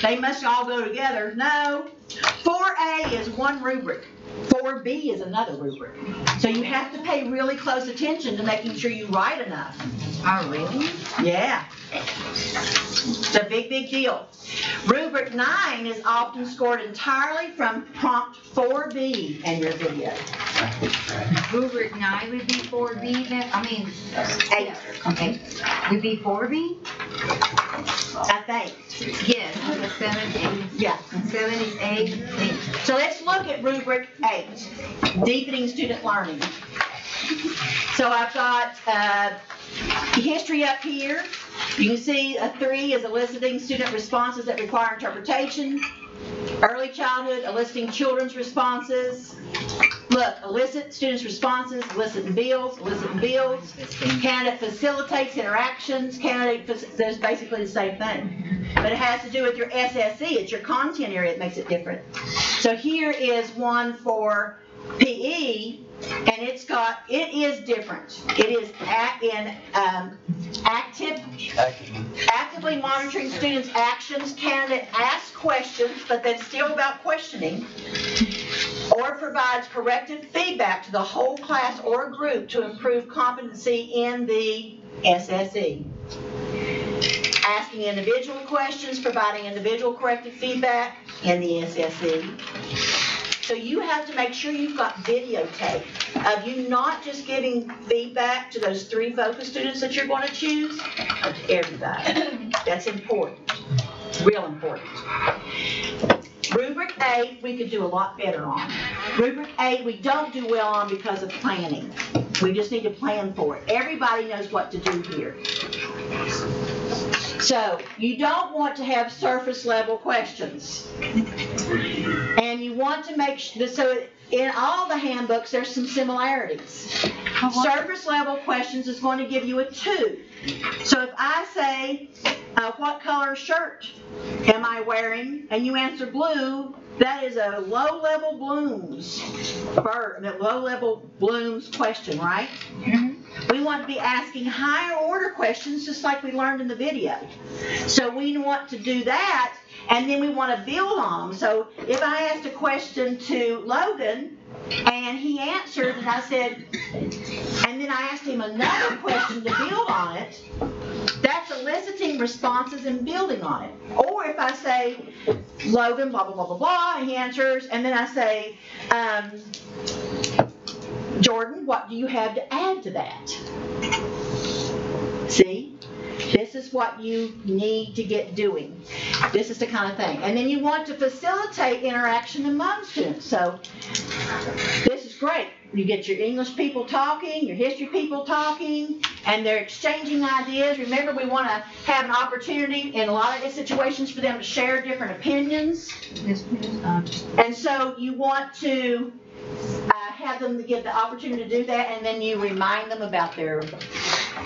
B: they must all go together. No. 4A is one rubric. 4B is another rubric. So you have to pay really close attention to making sure you write enough.
C: Oh, really?
B: Yeah. It's a big, big deal. Rubric 9 is often scored entirely from prompt 4B in your video.
N: Rubric 9 would be 4B then? I mean,
B: 8.
N: Okay. Would be 4B?
B: I think.
N: Yes, because 7, 8.
B: Yeah.
N: 7 is 8.
B: So let's look at Rubric 8, Deepening Student Learning. So I've got history up here. You can see a 3 is eliciting student responses that require interpretation. Early childhood, eliciting children's responses. Look, elicit students' responses, elicit and builds. Candidate facilitates interactions. There's basically the same thing. But it has to do with your SSE. It's your content area that makes it different. So here is one for PE, and it is different. It is actively monitoring students' actions. Candidate asks questions, but that's still about questioning, or provides corrective feedback to the whole class or group to improve competency in the SSE. Asking individual questions, providing individual corrective feedback in the SSE. So you have to make sure you've got videotape of you not just giving feedback to those 3 focus students that you're going to choose, but to everybody. That's important, real important. Rubric 8, we could do a lot better on. Rubric 8, we don't do well on because of planning. We just need to plan for it. Everybody knows what to do here. So, you don't want to have surface level questions. And you want to make sure, so in all the handbooks there's some similarities. Surface level questions is going to give you a 2. So if I say, what color shirt am I wearing? And you answer blue, that is a low-level blooms question, right? Mm-hmm. We want to be asking higher order questions just like we learned in the video. So we want to do that, and then we want to build on them. So if I asked a question to Logan, And he answered, and I said, and then I asked him another question to build on it. That's eliciting responses and building on it. Or if I say, Logan, blah, blah, blah, blah, blah, and he answers, and then I say, Jordan, what do you have to add to that? See? This is what you need to get doing. This is the kind of thing. And then you want to facilitate interaction among students. So this is great. You get your English people talking, your history people talking, and they're exchanging ideas. Remember, we want to have an opportunity in a lot of these situations for them to share different opinions. And so you want to have them get the opportunity to do that, and then you remind them about their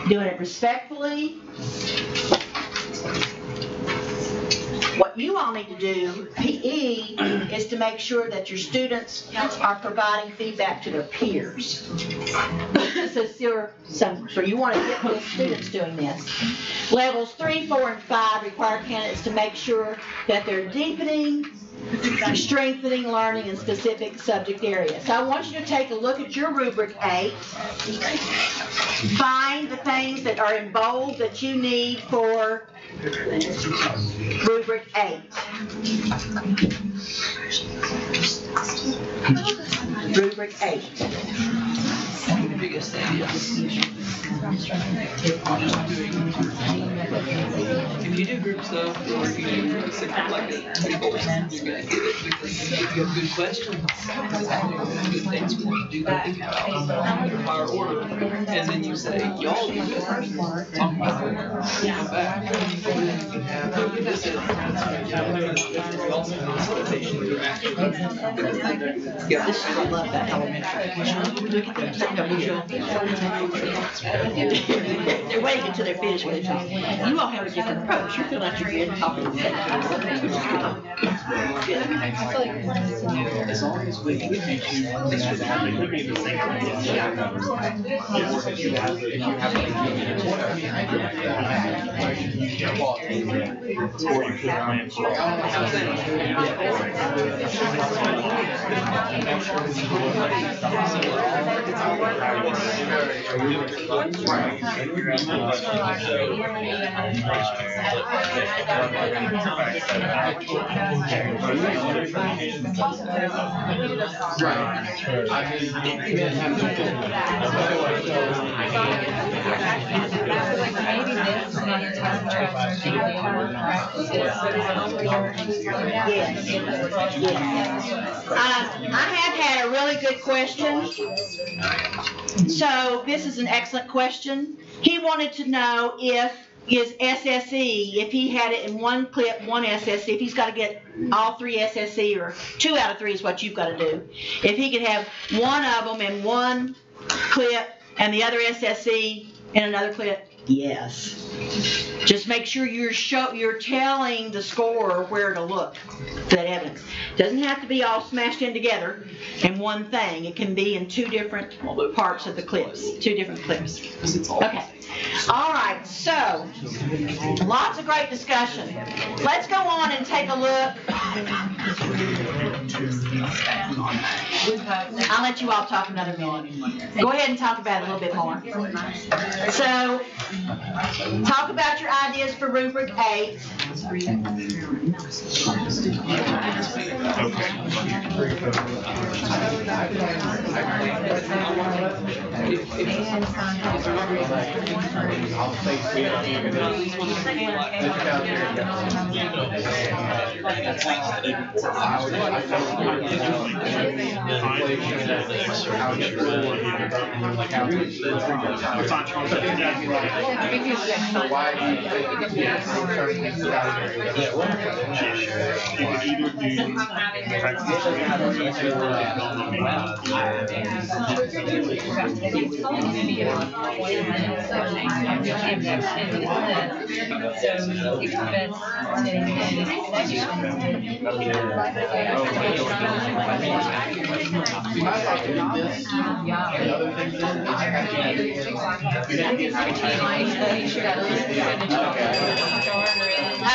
B: doing it respectfully. What you all need to do, PE, is to make sure that your students are providing feedback to their peers. So you want to get with students doing this. Levels 3, 4, and 5 require candidates to make sure that they're deepening, strengthening learning in specific subject areas. So I want you to take a look at your Rubric 8. Find the things that are in bold that you need for Rubric 8. Rubric 8.
K: The biggest idea. If you do group stuff, or if you do like a table, you're gonna get it because if you have good questions, good things for you to do that think about your higher order, and then you say, y'all do this, talk about it, come back. This is also an facilitation of interaction.
B: Yeah, this is, I love that elementary. Look at them, they're waiting until they're finished with it. You all have a different approach. You feel like you're in talking to them.
A: As long as we make sure that it could be the same if you have or you could plan for
B: I have had a really good question. So this is an excellent question. He wanted to know if his SSE, if he had it in one clip, one SSE, if he's got to get all 3 SSE, or 2 out of 3 is what you've got to do. If he could have one of them in one clip and the other SSE in another clip, yes. Just make sure you're telling the scorer where to look for that evidence. Doesn't have to be all smashed in together in one thing. It can be in 2 different parts of the clips, 2 different clips. Okay. All right, so lots of great discussion. Let's go on and take a look. I'll let you all talk another minute. Go ahead and talk about it a little bit more. So, talk about your ideas for Rubric 8.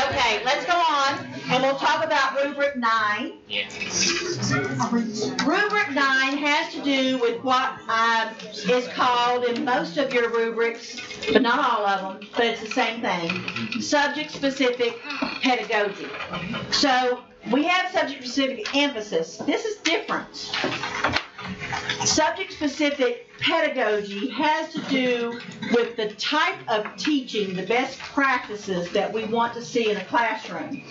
B: Okay, let's go on. And we'll talk about Rubric 9. Rubric 9 has to do with what is called in most of your rubrics, but not all of them, but it's the same thing, subject-specific pedagogy. So we have subject-specific emphasis. This is different. Subject-specific pedagogy has to do with the type of teaching, the best practices that we want to see in a classroom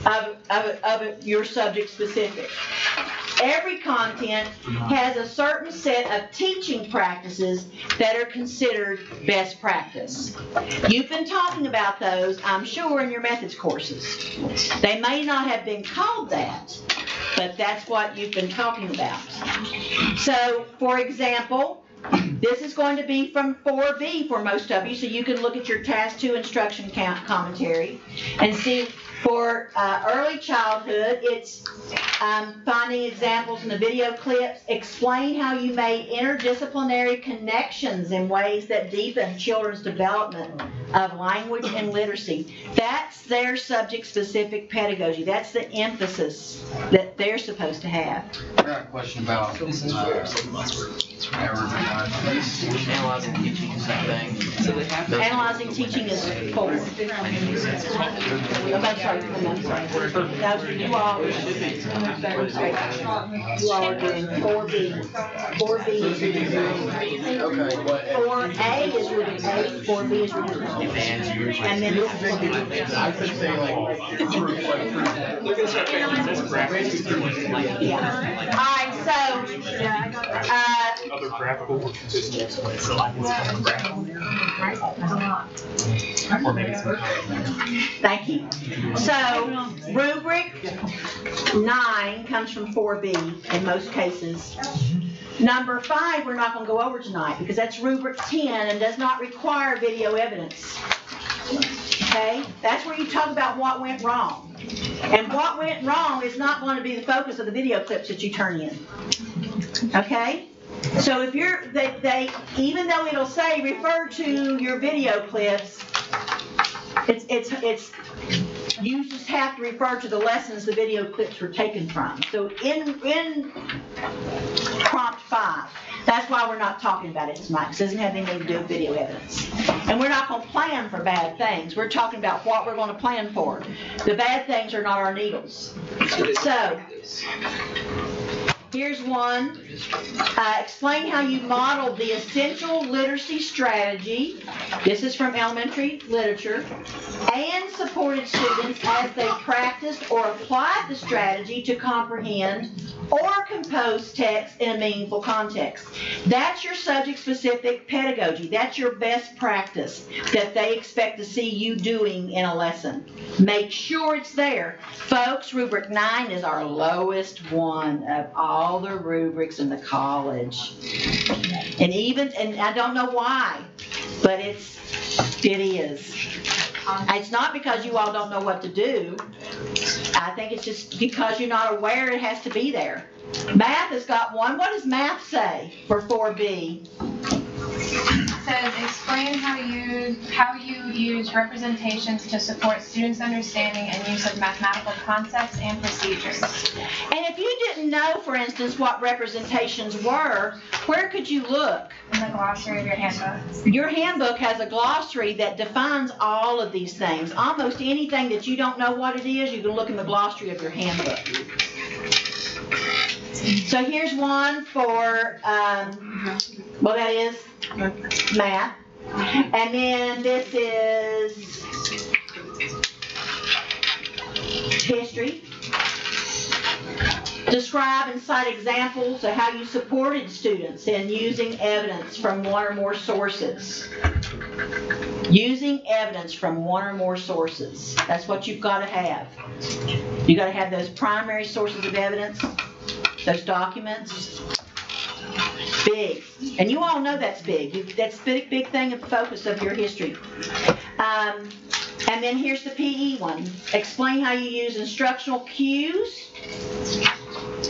B: of your subject-specific. Every content has a certain set of teaching practices that are considered best practice. You've been talking about those, I'm sure, in your methods courses. They may not have been called that, but that's what you've been talking about. So, for example, this is going to be from 4B for most of you, so you can look at your Task 2 instruction commentary and see for early childhood, it's finding examples in the video clips, explain how you made interdisciplinary connections in ways that deepen children's development of language and literacy. That's their subject-specific pedagogy. That's the emphasis that they're supposed to have.
L: I got a question about analyzing teaching is something.
B: Analyzing teaching is 4. I'm sorry. No, you all are doing 4B. 4B is Rubric 9. 4A is Rubric 8. 4B is Rubric 9. And then this is
I: I could say like
B: yeah. All right, so
O: other graphical or consistent
B: thank you. So, Rubric 9 comes from 4B in most cases. Number 5 we're not going to go over tonight because that's Rubric 10 and does not require video evidence. Okay? That's where you talk about what went wrong. And what went wrong is not going to be the focus of the video clips that you turn in. Okay? So if you're, even though it'll say refer to your video clips, it's you just have to refer to the lessons the video clips were taken from. So in prompt 5, that's why we're not talking about it tonight. It doesn't have anything to do with video evidence. And we're not going to plan for bad things. We're talking about what we're going to plan for. The bad things are not our needles. So, here's one. Explain how you modeled the essential literacy strategy. This is from elementary literature. And supported students as they practiced or applied the strategy to comprehend or compose text in a meaningful context. That's your subject-specific pedagogy. That's your best practice that they expect to see you doing in a lesson. Make sure it's there. Folks, Rubric 9 is our lowest one of all the rubrics in the college. And I don't know why, but it is. It's not because you all don't know what to do. I think it's just because you're not aware it has to be there. Math has got one. What does math say for 4B?
D: It says explain how you use representations to support students' understanding and use of mathematical concepts and procedures.
B: And if you didn't know, for instance, what representations were, where could you look?
D: In the glossary of your handbook.
B: Your handbook has a glossary that defines all of these things. Almost anything that you don't know what it is, you can look in the glossary of your handbook. So here's one for, well, that is math. And then this is history. Describe and cite examples of how you supported students in using evidence from one or more sources. Using evidence from one or more sources. That's what you've got to have. You've got to have those primary sources of evidence, those documents. Big. And you all know that's big. That's a big thing and focus of your history. And then here's the PE one. Explain how you use instructional cues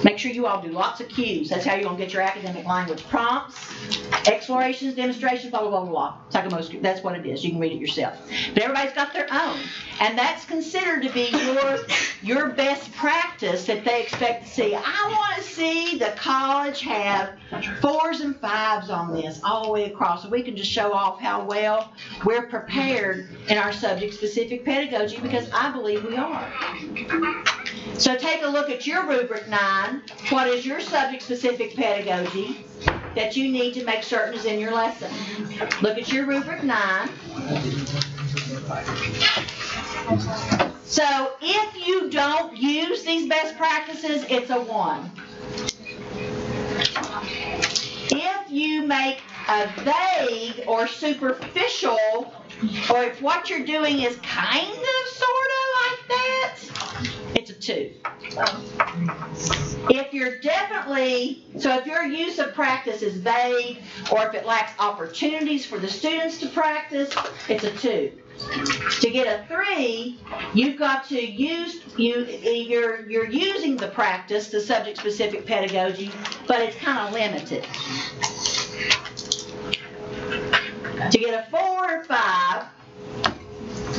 B: Make sure you all do lots of cues. That's how you're going to get your academic language. Prompts, explorations, demonstrations, blah, blah, blah, blah. Psychomotor, that's what it is. You can read it yourself. But everybody's got their own. And that's considered to be your best practice that they expect to see. I want to see the college have 4s and 5s on this all the way across. So we can just show off how well we're prepared in our subject-specific pedagogy, because I believe we are. So take a look at your Rubric 9. What is your subject-specific pedagogy that you need to make certain is in your lesson? Look at your Rubric 9. So if you don't use these best practices, it's a 1. If you make a vague or superficial, or if what you're doing is kind of, sort of like that, it's a 2. If you're if your use of practice is vague, or if it lacks opportunities for the students to practice, it's a 2. To get a 3, you've got to you're using the practice, the subject-specific pedagogy, but it's kind of limited. To get a 4 or 5,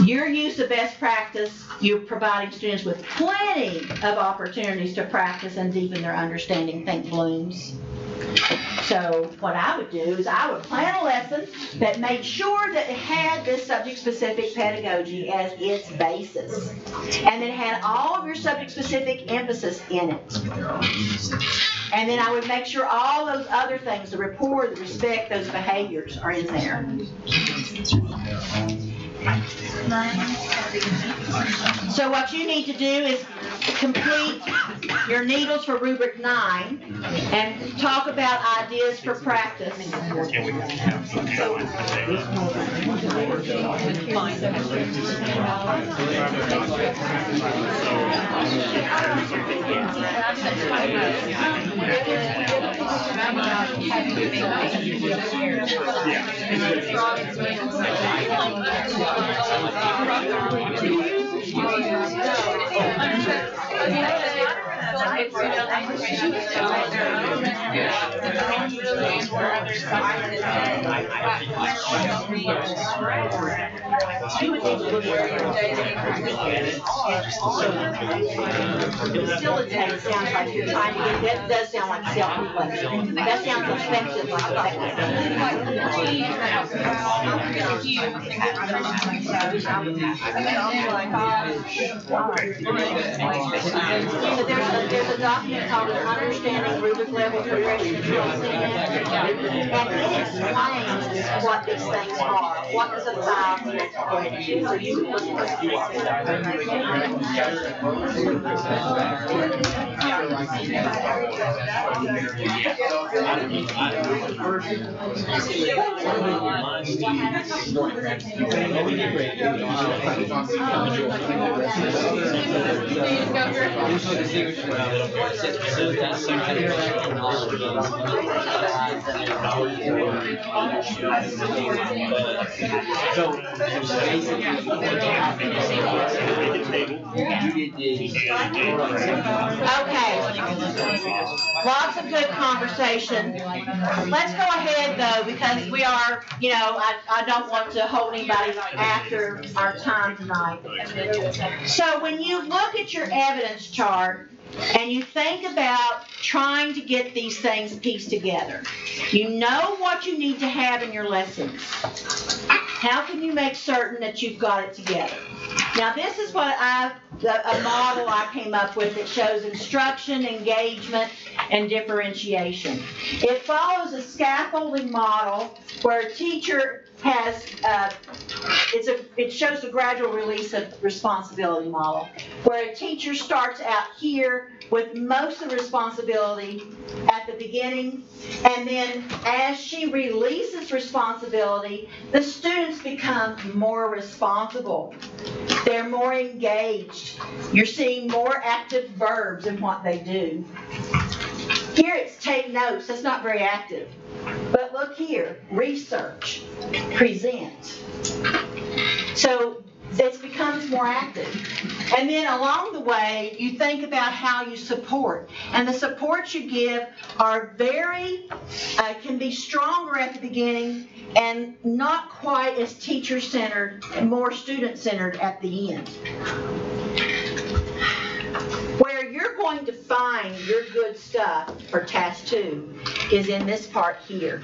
B: your use of best practice, you're providing students with plenty of opportunities to practice and deepen their understanding. Think Bloom's. So what I would do is I would plan a lesson that made sure that it had this subject-specific pedagogy as its basis, and then had all of your subject-specific emphasis in it. And then I would make sure all those other things, the rapport, the respect, those behaviors are in there. So what you need to do is complete your needles for Rubric 9 and talk about ideas for practice. Facilitate sounds like you're trying to get, that does sound like self-reflection. That sounds effective like There's a document called Understanding Rubric Level Progression and it explains what these things are. What does a 5 look like? So you can look at Okay. Lots of good conversation. Let's go ahead though, because we are, I don't want to hold anybody after our time tonight. So when you look at your evidence chart and you think about trying to get these things pieced together, you know what you need to have in your lessons. How can you make certain that you've got it together? Now this is what a model I came up with that shows instruction, engagement, and differentiation. It follows a scaffolding model where a teacher has, it shows the gradual release of responsibility model, where a teacher starts out here with most of the responsibility at the beginning, and then as she releases responsibility, the students become more responsible. They're more engaged. You're seeing more active verbs in what they do. Here it's take notes. That's not very active. But look here, research, present. So it becomes more active. And then along the way, you think about how you support. And the supports you give are can be stronger at the beginning and not quite as teacher-centered and more student-centered at the end. Where you're going to find your good stuff for task 2 is in this part here.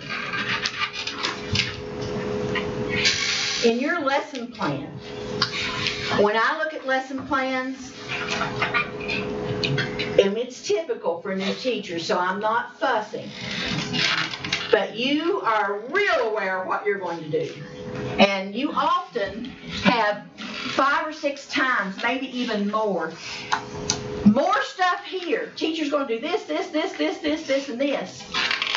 B: In your lesson plan, when I look at lesson plans, and it's typical for new teachers, so I'm not fussing, but you are real aware of what you're going to do. And you often have 5 or 6 times, maybe even more stuff here. Teacher's going to do this, and this.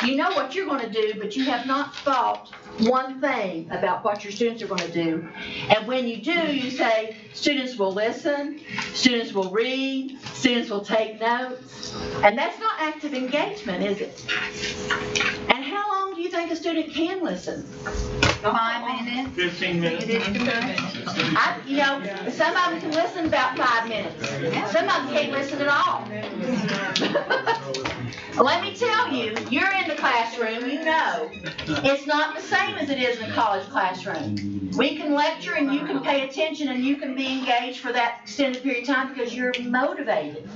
B: You know what you're going to do, but you have not thought one thing about what your students are going to do. And when you do, you say, students will listen, students will read, students will take notes. And that's not active engagement, is it? And how long do you think a student can listen?
N: 5 minutes.
A: 15 minutes.
B: Some of them can listen about 5 minutes. Some of them can't listen at all. Let me tell you, you're in the classroom, you know. It's not the same as it is in a college classroom. We can lecture and you can pay attention and you can be engaged for that extended period of time because you're motivated.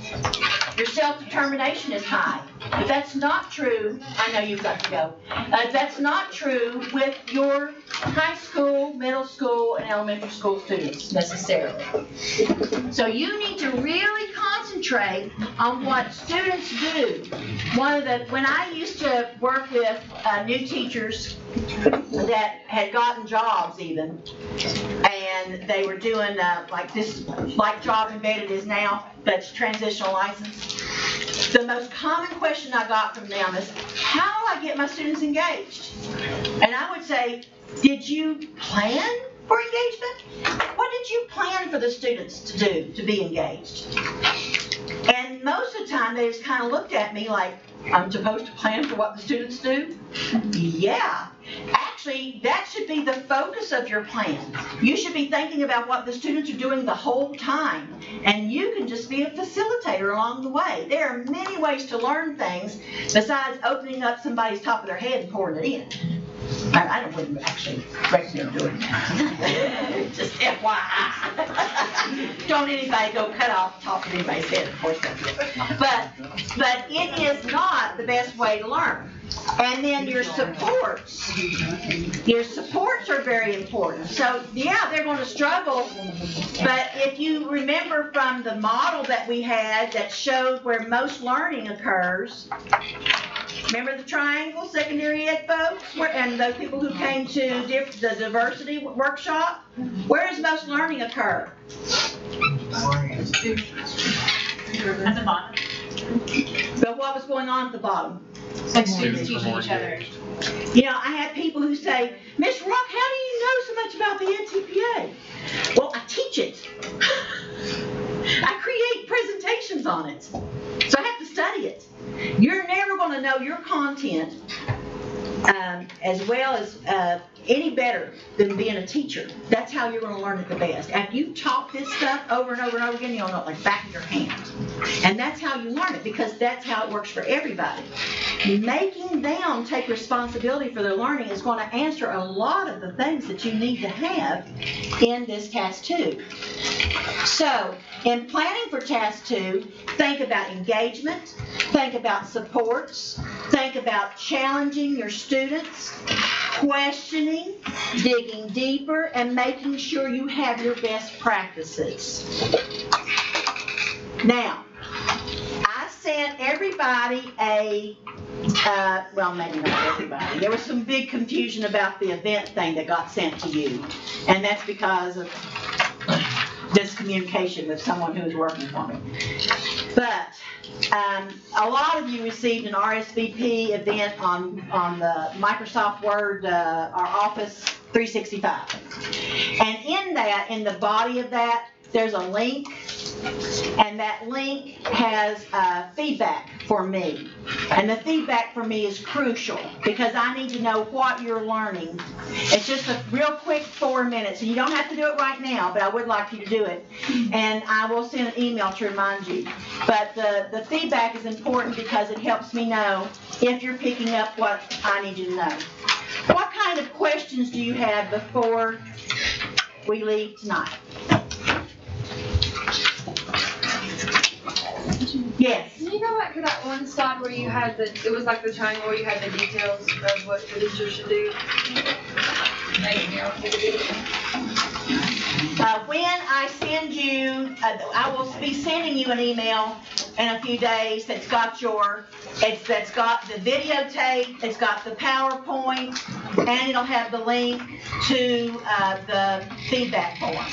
B: Your self-determination is high. But that's not true. I know you've got to go. That's not true with your high school, middle school, and elementary school students necessarily. So you need to really concentrate on what students do. When I used to work with new teachers that had gotten jobs even, and they were doing like job embedded is now, but it's transitional license. The most common question I got from them is, how do I get my students engaged? And I would say, did you plan for engagement? What did you plan for the students to do to be engaged? And most of the time they just kind of looked at me like, I'm supposed to plan for what the students do? Yeah. Actually, that should be the focus of your plan. You should be thinking about what the students are doing the whole time. And you can just be a facilitator along the way. There are many ways to learn things besides opening up somebody's top of their head and pouring it in. I wouldn't actually recommend doing that. Just FYI. Don't anybody go cut off the top of anybody's head, of course. But it is not the best way to learn. And then your supports. Your supports are very important. So, yeah, they're going to struggle. But if you remember from the model that we had that showed where most learning occurs, remember the triangle, secondary ed folks, and those people who came to the diversity workshop? Where does most learning occur?
D: At the bottom.
B: But what was going on at the bottom?
D: Like students teaching each other.
B: I had people who say, Miss Rock, how do you know so much about the edTPA? Well, I teach it. I create presentations on it. So I have to study it. You're never going to know your content as well as any better than being a teacher. That's how you're going to learn it the best. After you've taught this stuff over and over and over again, you'll know it like back of your hand. And that's how you learn it, because that's how it works for everybody. Making them take responsibility for their learning is going to answer a lot of the things that you need to have in this task 2. So, in planning for task 2, think about engagement, think about supports, think about challenging your students, questioning, digging deeper, and making sure you have your best practices. Now, I sent everybody well, maybe not everybody. There was some big confusion about the event thing that got sent to you, and that's because of miscommunication with someone who was working for me. But a lot of you received an RSVP event on the Microsoft Word or Office 365. And in the body of that, there's a link And that link has feedback for me. And the feedback for me is crucial because I need to know what you're learning. It's just a real quick 4 minutes. And you don't have to do it right now, but I would like you to do it. And I will send an email to remind you. But the feedback is important because it helps me know if you're picking up what I need you to know. What kind of questions do you have before we leave tonight? Yes.
D: Can you go back to that one slide where you had it was like the triangle where you had the details of what the teacher should do?
B: When I send you, I will be sending you an email in a few days that's got that's got the videotape, it's got the PowerPoint, and it'll have the link to the feedback form.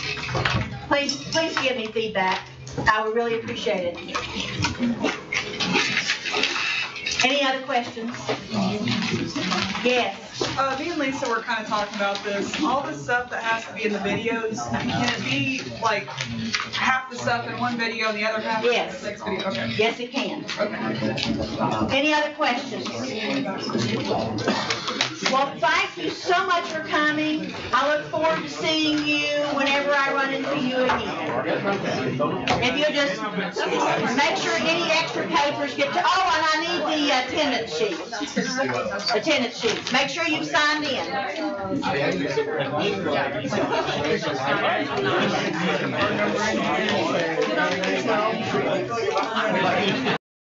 B: Please give me feedback. I would really appreciate it. Any other questions? Yes.
O: Me and Lisa were kind of talking about this. All the stuff that has to be in the videos, can it be like half the stuff in one video and the other half in the next video? Okay.
B: Yes, it can.
O: Okay.
B: Any other questions? Well, thank you so much for coming. I look forward to seeing you whenever I run into you again. If you just make sure any extra papers get to, and I need the attendance sheets. Attendance sheets. Make sure you've signed in.